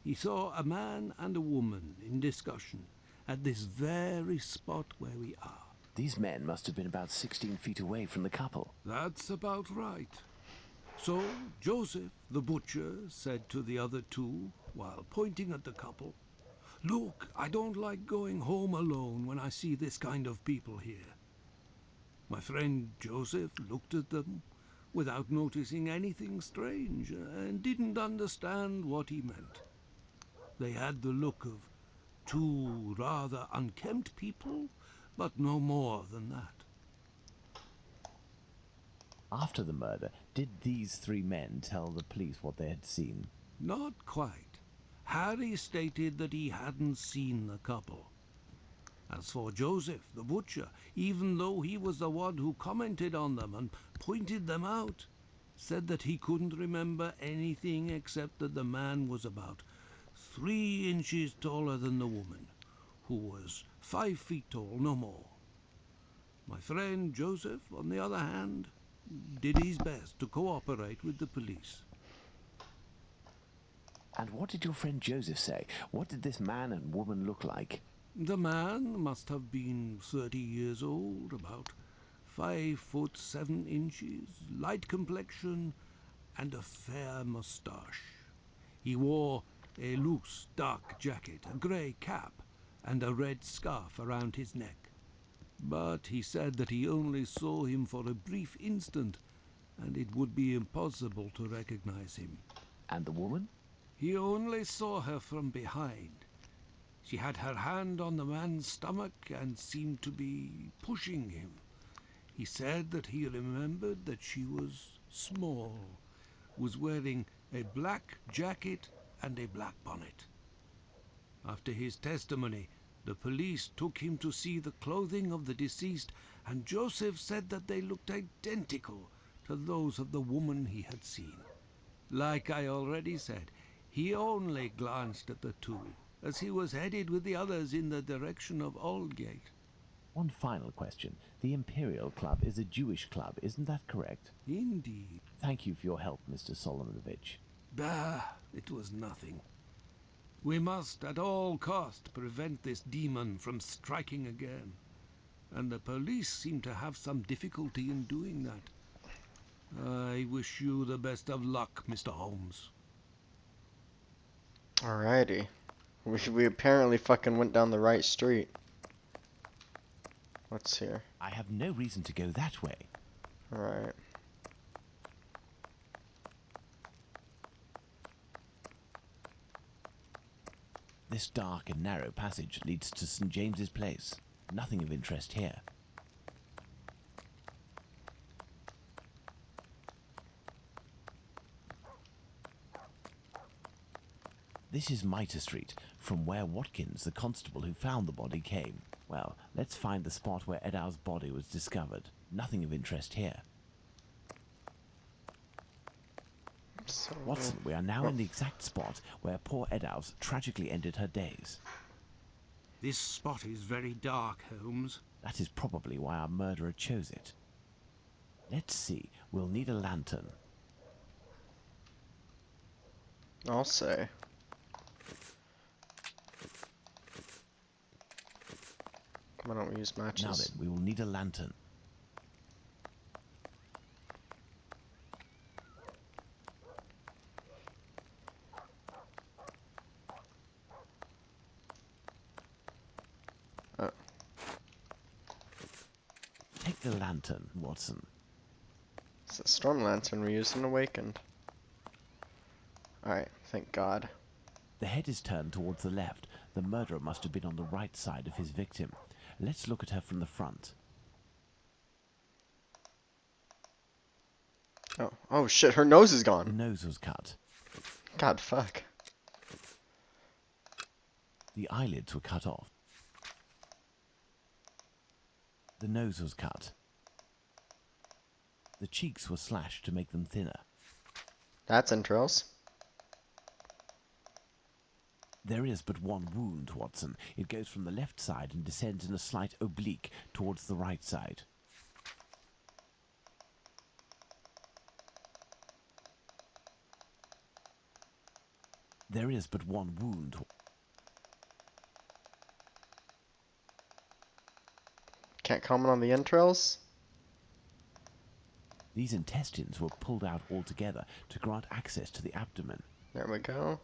He saw a man and a woman in discussion at this very spot where we are. These men must have been about 16 feet away from the couple. That's about right. So Joseph, the butcher, said to the other two, while pointing at the couple, "Look, I don't like going home alone when I see this kind of people here." My friend Joseph looked at them without noticing anything strange and didn't understand what he meant. They had the look of two rather unkempt people, but no more than that. After the murder, did these three men tell the police what they had seen? Not quite. Harry stated that he hadn't seen the couple. As for Joseph, the butcher, even though he was the one who commented on them and pointed them out, said that he couldn't remember anything except that the man was about 3 inches taller than the woman, who was 5 feet tall, no more. My friend Joseph, on the other hand, did his best to cooperate with the police. And what did your friend Joseph say? What did this man and woman look like? The man must have been 30 years old, about 5'7", light complexion, and a fair moustache. He wore a loose, dark jacket, a grey cap, and a red scarf around his neck. But he said that he only saw him for a brief instant, and it would be impossible to recognize him. And the woman? He only saw her from behind. She had her hand on the man's stomach and seemed to be pushing him. He said that he remembered that she was small, was wearing a black jacket and a black bonnet. After his testimony, the police took him to see the clothing of the deceased, and Joseph said that they looked identical to those of the woman he had seen. Like I already said, he only glanced at the two, as he was headed with the others in the direction of Aldgate. One final question. The Imperial Club is a Jewish club, isn't that correct? Indeed. Thank you for your help, Mr. Solomonovich. Bah, it was nothing. We must at all cost prevent this demon from striking again, and the police seem to have some difficulty in doing that. I wish you the best of luck, Mr. Holmes. Alrighty. We apparently fucking went down the right street. What's here? I have no reason to go that way. Alright. This dark and narrow passage leads to St. James's Place. Nothing of interest here. This is Mitre Street, from where Watkins, the constable who found the body, came. Well, let's find the spot where Edow's body was discovered. Nothing of interest here. So, Watson, we are now in the exact spot where poor Eddowes tragically ended her days. This spot is very dark, Holmes. That is probably why our murderer chose it. Let's see, we'll need a lantern. I'll say. Why don't we use matches? Now then, we will need a lantern. Take the lantern, Watson. It's a storm lantern we used in Awakened. Alright, thank God. The head is turned towards the left. The murderer must have been on the right side of his victim. Let's look at her from the front. Oh shit, her nose is The gone. nose was cut. God, fuck. The eyelids were cut off. The nose was cut. The cheeks were slashed to make them thinner. That's entrails. There is but one wound, Watson. It goes from the left side and descends in a slight oblique towards the right side. There is but one wound. Can't comment on the entrails? These intestines were pulled out altogether to grant access to the abdomen. There we go.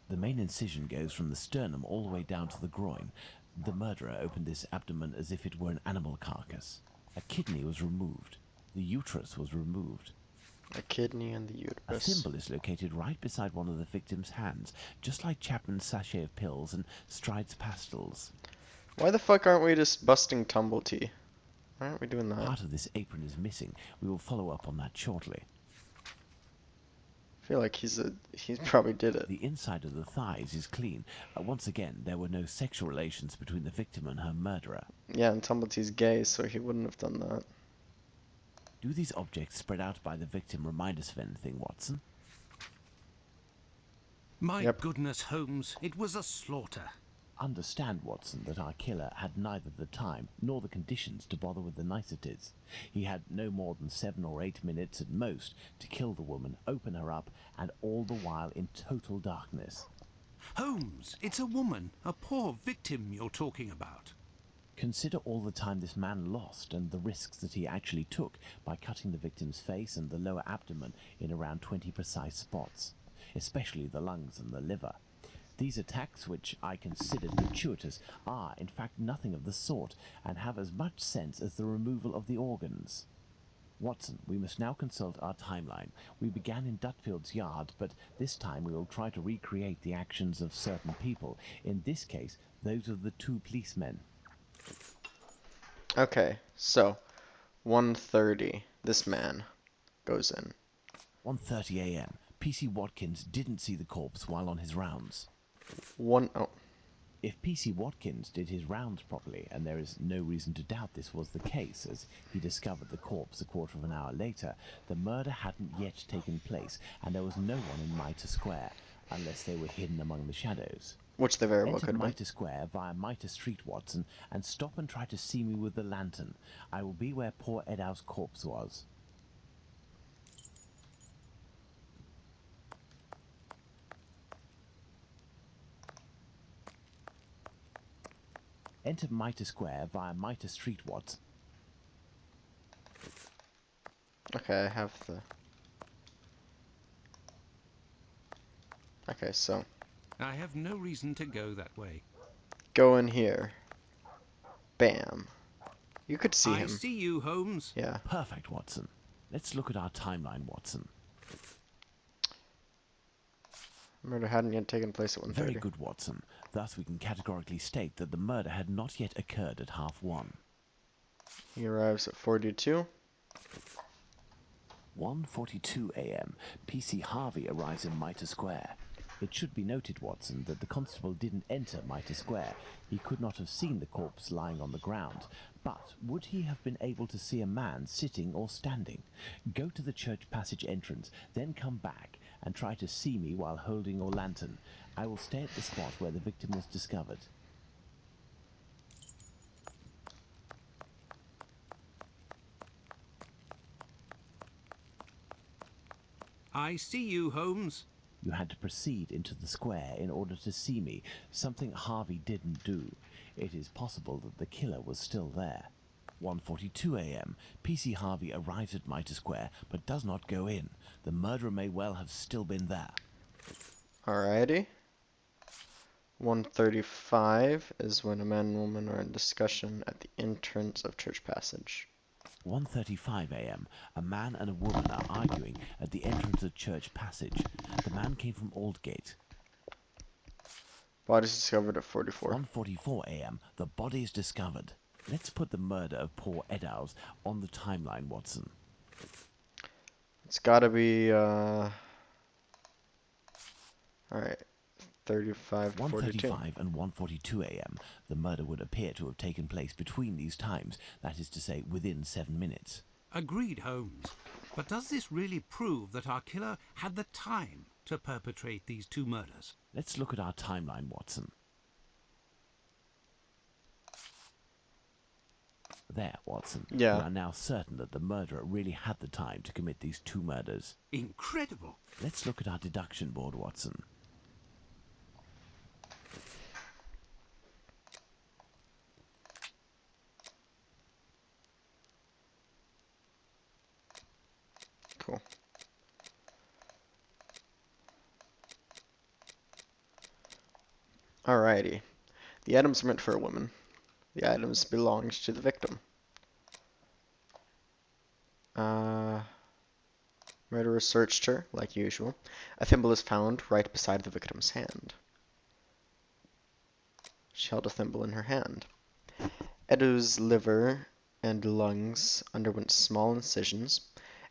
The main incision goes from the sternum all the way down to the groin. The murderer opened this abdomen as if it were an animal carcass. A kidney was removed. The uterus was removed. A kidney and the A uterus. thimble is located right beside one of the victim's hands, just like Chapman's sachet of pills and Stride's pastils. Why the fuck aren't we just busting tumble tea? Why aren't we doing that? Part of this apron is missing. We will follow up on that shortly. I feel like he probably did it. The inside of the thighs is clean. Once again, there were no sexual relations between the victim and her murderer. Yeah, and Tumbletee's gay, so he wouldn't have done that. Do these objects spread out by the victim remind us of anything, Watson? My Yep. goodness, Holmes, it was a slaughter. Understand, Watson, that our killer had neither the time nor the conditions to bother with the niceties. He had no more than 7 or 8 minutes at most to kill the woman, open her up, and all the while in total darkness. Holmes, it's a woman, a poor victim you're talking about. Consider all the time this man lost and the risks that he actually took by cutting the victim's face and the lower abdomen in around 20 precise spots, especially the lungs and the liver. These attacks, which I considered gratuitous, are in fact nothing of the sort and have as much sense as the removal of the organs. Watson, we must now consult our timeline. We began in Dutfield's yard, but this time we will try to recreate the actions of certain people, in this case, those of the 2 policemen. Okay, so 1:30. This man goes in. 1:30 a.m. P.C. Watkins didn't see the corpse while on his rounds. Oh, If P.C. Watkins did his rounds properly, and there is no reason to doubt this was the case, as he discovered the corpse a quarter of an hour later, the murder hadn't yet taken place, and there was no one in Mitre Square, unless they were hidden among the shadows. which they very well Enter could have been. Mitre Square via Mitre Street, Watson, and stop and try to see me with the lantern. I will be where poor Edow's corpse was. Enter Mitre Square via Mitre Street, Watson. Okay, I have the... Okay, so I have no reason to go that way. go in here. Bam. You could see I him. see you, Holmes. Yeah. Perfect, Watson. Let's look at our timeline, Watson. Murder hadn't yet taken place at 1:30. Very good, Watson. Thus we can categorically state that the murder had not yet occurred at 1:30. He arrives at 42. 1:42 a.m. P.C. Harvey arrives in Mitre Square. It should be noted, Watson, that the constable didn't enter Mitre Square. He could not have seen the corpse lying on the ground. But would he have been able to see a man sitting or standing? Go to the church passage entrance, then come back and try to see me while holding your lantern. I will stay at the spot where the victim was discovered. I see you, Holmes. You had to proceed into the square in order to see me, something Harvey didn't do. It is possible that the killer was still there. 1:42 a.m. P.C. Harvey arrives at Mitre Square, but does not go in. The murderer may well have still been there. Alrighty. 1:35 is when a man and woman are in discussion at the entrance of church passage. 1:35 a.m. A man and a woman are arguing at the entrance of church passage. The man came from Aldgate. Body discovered at 44. 1:44 a.m. The body is discovered. Let's put the murder of poor Eddowes on the timeline, Watson. It's gotta be, alright, 35 to 42. 1:35 and 1:42 a.m. The murder would appear to have taken place between these times, that is to say, within 7 minutes. Agreed, Holmes. But does this really prove that our killer had the time? to perpetrate these two murders? Let's look at our timeline, Watson. There, Watson. Yeah. We are now certain that the murderer really had the time to commit these two murders. Incredible! Let's look at our deduction board, Watson. Cool. Alrighty. The items are meant for a woman. The items belonged to the victim. Murderer searched her, like usual. A thimble is found right beside the victim's hand. She held a thimble in her hand. Edo's liver and lungs underwent small incisions.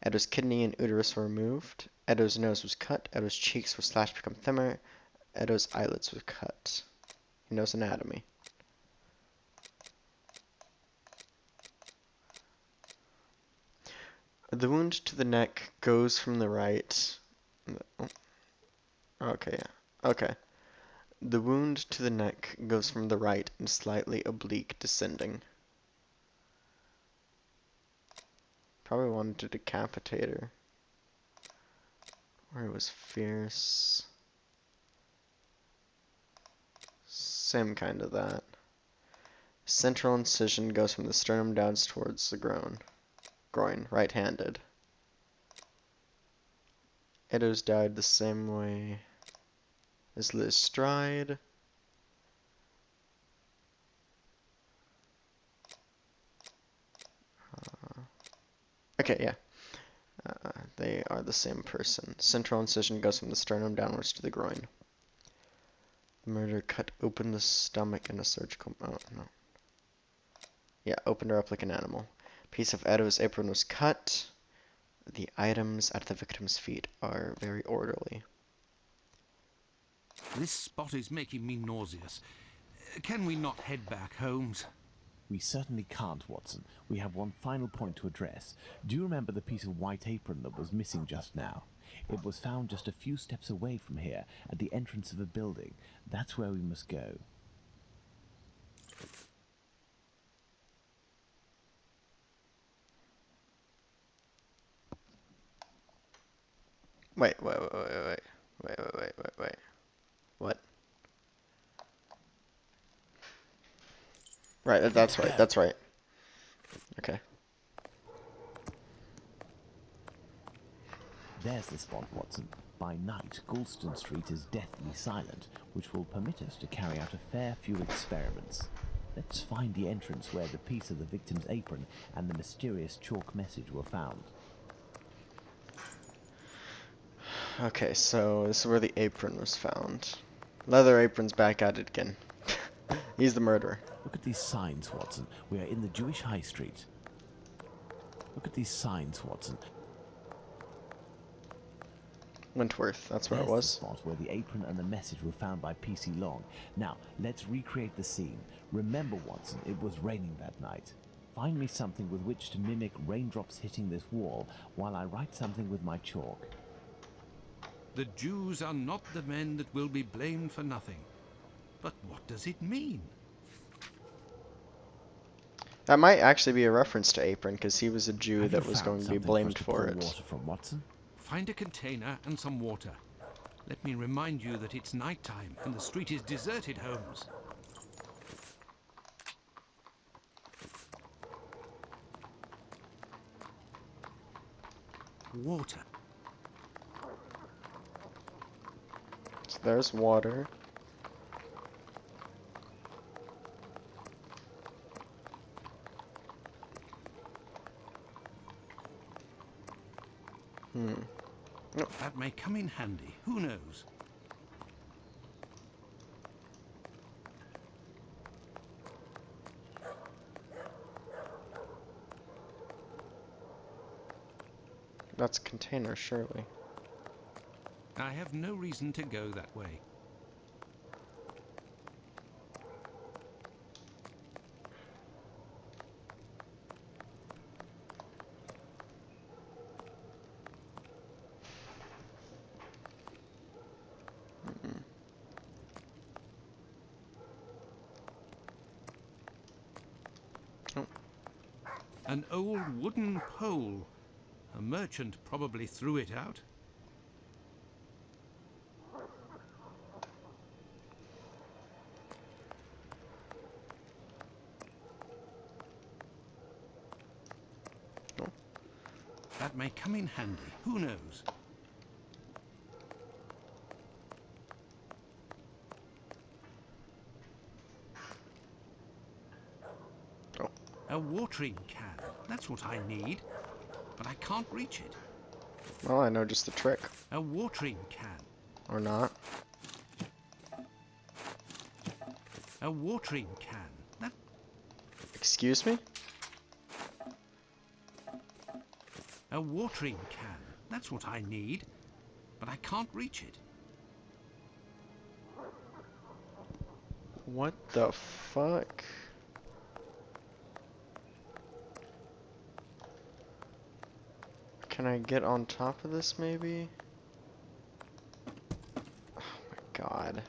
Edo's kidney and uterus were removed. Edo's nose was cut. Edo's cheeks were slashed to become thinner. Edo's eyelids were cut. He knows anatomy. The wound to the neck goes from the right. Okay, yeah. Okay. The wound to the neck goes from the right and slightly oblique descending. Probably wanted to decapitate her. Or it was fierce. Same kind of that. Central incision goes from the sternum down towards the groin, right-handed. Edo's died the same way as Liz Stride. Okay, yeah. They are the same person. Central incision goes from the sternum downwards to the groin. The murderer cut open the stomach in a surgical... Oh, no. Yeah, opened her up like an animal. Piece of Edo's apron was cut. The items at the victim's feet are very orderly. This spot is making me nauseous. Can we not head back, Holmes? We certainly can't, Watson. We have one final point to address. Do you remember the piece of white apron that was missing just now? It was found just a few steps away from here, at the entrance of a building. That's where we must go. Wait. What? Right, that's right, that's right. Okay. There's the spot, Watson. By night, Goulston Street is deathly silent, which will permit us to carry out a fair few experiments. Let's find the entrance where the piece of the victim's apron and the mysterious chalk message were found. Okay, so this is where the apron was found. Leather apron's back at it again. He's the murderer. Look at these signs, Watson. We are in the Jewish High Street. Look at these signs, Watson. Wentworth, that's where There's it was. the spot where the apron and the message were found by PC Long. Now, let's recreate the scene. Remember, Watson, it was raining that night. Find me something with which to mimic raindrops hitting this wall while I write something with my chalk. The Jews are not the men that will be blamed for nothing. But what does it mean? That might actually be a reference to Apron, because he was a Jew Have that you was found going to be something blamed us to for pour it. water from, Watson? Find a container and some water. Let me remind you that it's night time and the street is deserted, Holmes. Water. So there's water. That may come in handy. Who knows? That's a container, surely. I have no reason to go that way. An old wooden pole. A merchant probably threw it out. That may come in handy. Who knows? Oh. A watering can. That's what I need. But I can't reach it. Well, I know just the trick. A watering can. Or not. A watering can. That... Excuse me? A watering can. That's what I need. But I can't reach it. What the fuck? Can I get on top of this, maybe? Oh my god.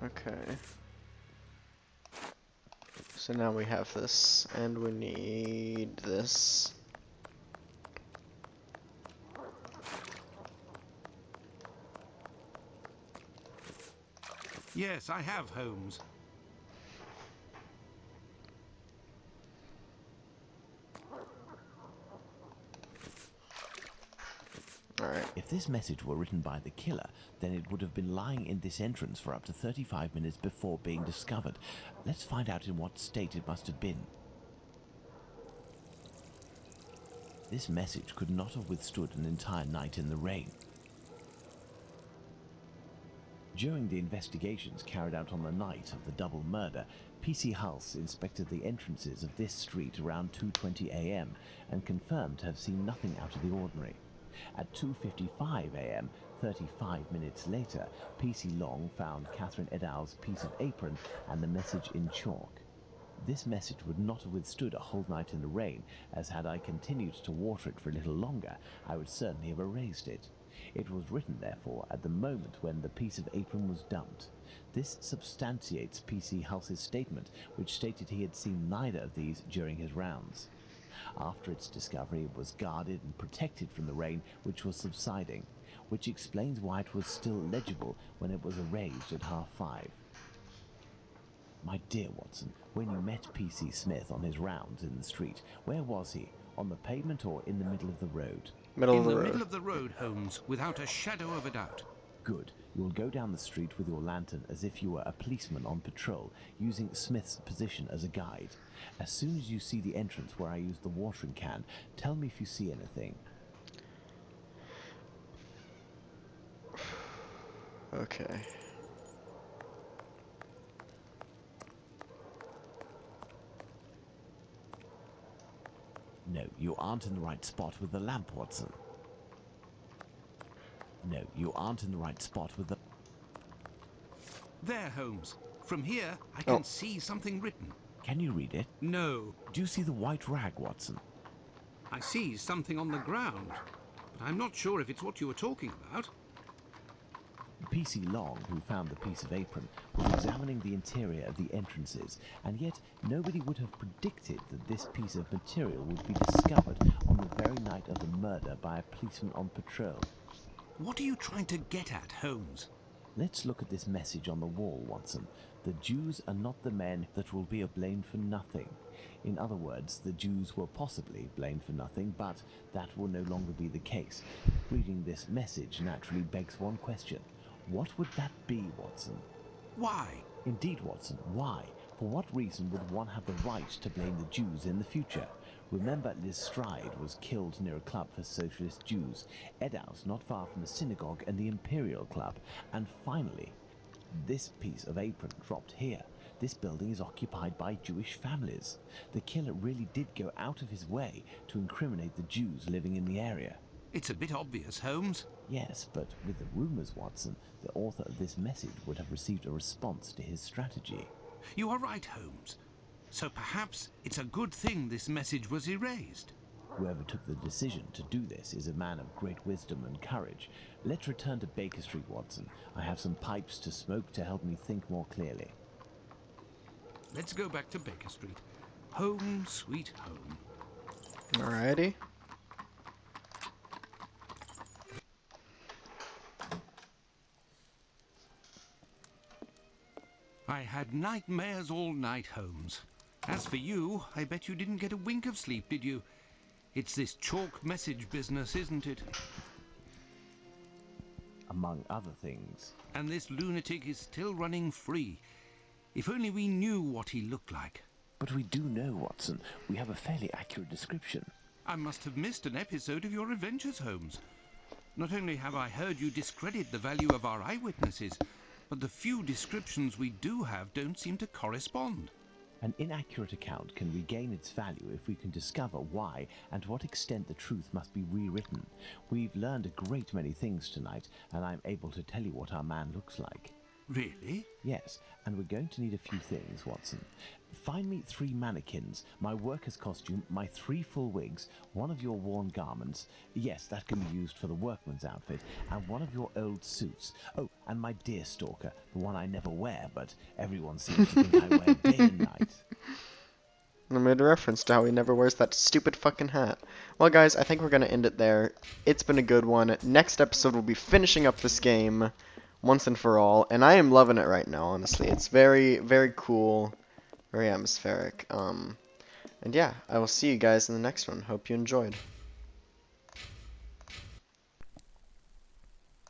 Okay. So now we have this, and we need this. Yes, I have, Holmes. Alright. If this message were written by the killer, then it would have been lying in this entrance for up to 35 minutes before being discovered. Let's find out in what state it must have been. This message could not have withstood an entire night in the rain. During the investigations carried out on the night of the double murder, PC Hulse inspected the entrances of this street around 2:20 a.m. and confirmed to have seen nothing out of the ordinary. At 2:55 a.m., 35 minutes later, PC Long found Catherine Edow's piece of apron and the message in chalk. This message would not have withstood a whole night in the rain, as had I continued to water it for a little longer, I would certainly have erased it. It was written, therefore, at the moment when the piece of apron was dumped. This substantiates PC Hulse's statement, which stated he had seen neither of these during his rounds. After its discovery, it was guarded and protected from the rain, which was subsiding, which explains why it was still legible when it was erased at 5:30. My dear Watson, when you met P.C. Smith on his rounds in the street, where was he? On the pavement or in the middle of the road? Middle In of the the road. middle of the road, Holmes, without a shadow of a doubt. Good. You will go down the street with your lantern as if you were a policeman on patrol, using Smith's position as a guide. As soon as you see the entrance where I used the watering can, tell me if you see anything. Okay. No, you aren't in the right spot with the lamp, Watson. No, you aren't in the right spot with the... There, Holmes. From here, I can Oh. see something written. Can you read it? No. Do you see the white rag, Watson? I see something on the ground, but I'm not sure if it's what you were talking about. PC Long, who found the piece of apron, was examining the interior of the entrances, and yet nobody would have predicted that this piece of material would be discovered on the very night of the murder by a policeman on patrol. What are you trying to get at, Holmes? Let's look at this message on the wall, Watson. The Jews are not the men that will be blamed for nothing. In other words, the Jews were possibly blamed for nothing, but that will no longer be the case. Reading this message naturally begs one question. What would that be, Watson? Why? Indeed, Watson, why? For what reason would one have the right to blame the Jews in the future? Remember, Liz Stride was killed near a club for socialist Jews, Edow's not far from the synagogue and the Imperial Club, and finally, this piece of apron dropped here. This building is occupied by Jewish families. The killer really did go out of his way to incriminate the Jews living in the area. It's a bit obvious, Holmes. Yes, but with the rumours, Watson, the author of this message would have received a response to his strategy. You are right, Holmes. So perhaps it's a good thing this message was erased. Whoever took the decision to do this is a man of great wisdom and courage. Let's return to Baker Street, Watson. I have some pipes to smoke to help me think more clearly. Let's go back to Baker Street. Home, sweet home. Alrighty. I had nightmares all night, Holmes. As for you, I bet you didn't get a wink of sleep, did you? It's this chalk message business, isn't it? Among other things. And this lunatic is still running free. If only we knew what he looked like. But we do know, Watson. We have a fairly accurate description. I must have missed an episode of your adventures, Holmes. Not only have I heard you discredit the value of our eyewitnesses, but the few descriptions we do have don't seem to correspond. An inaccurate account can regain its value if we can discover why and to what extent the truth must be rewritten. We've learned a great many things tonight, and I'm able to tell you what our man looks like. Really? Yes, and we're going to need a few things, Watson. Find me 3 mannequins, my worker's costume, my 3 full wigs, one of your worn garments, yes, that can be used for the workman's outfit, and one of your old suits. Oh, and my deer stalker, the one I never wear, but everyone seems to think I wear day and night. I made a reference to how he never wears that stupid fucking hat. Well, guys, I think we're going to end it there. It's been a good one. Next episode, we'll be finishing up this game once and for all, and I am loving it right now, honestly. It's very, very cool, very atmospheric. And yeah, I will see you guys in the next one. Hope you enjoyed.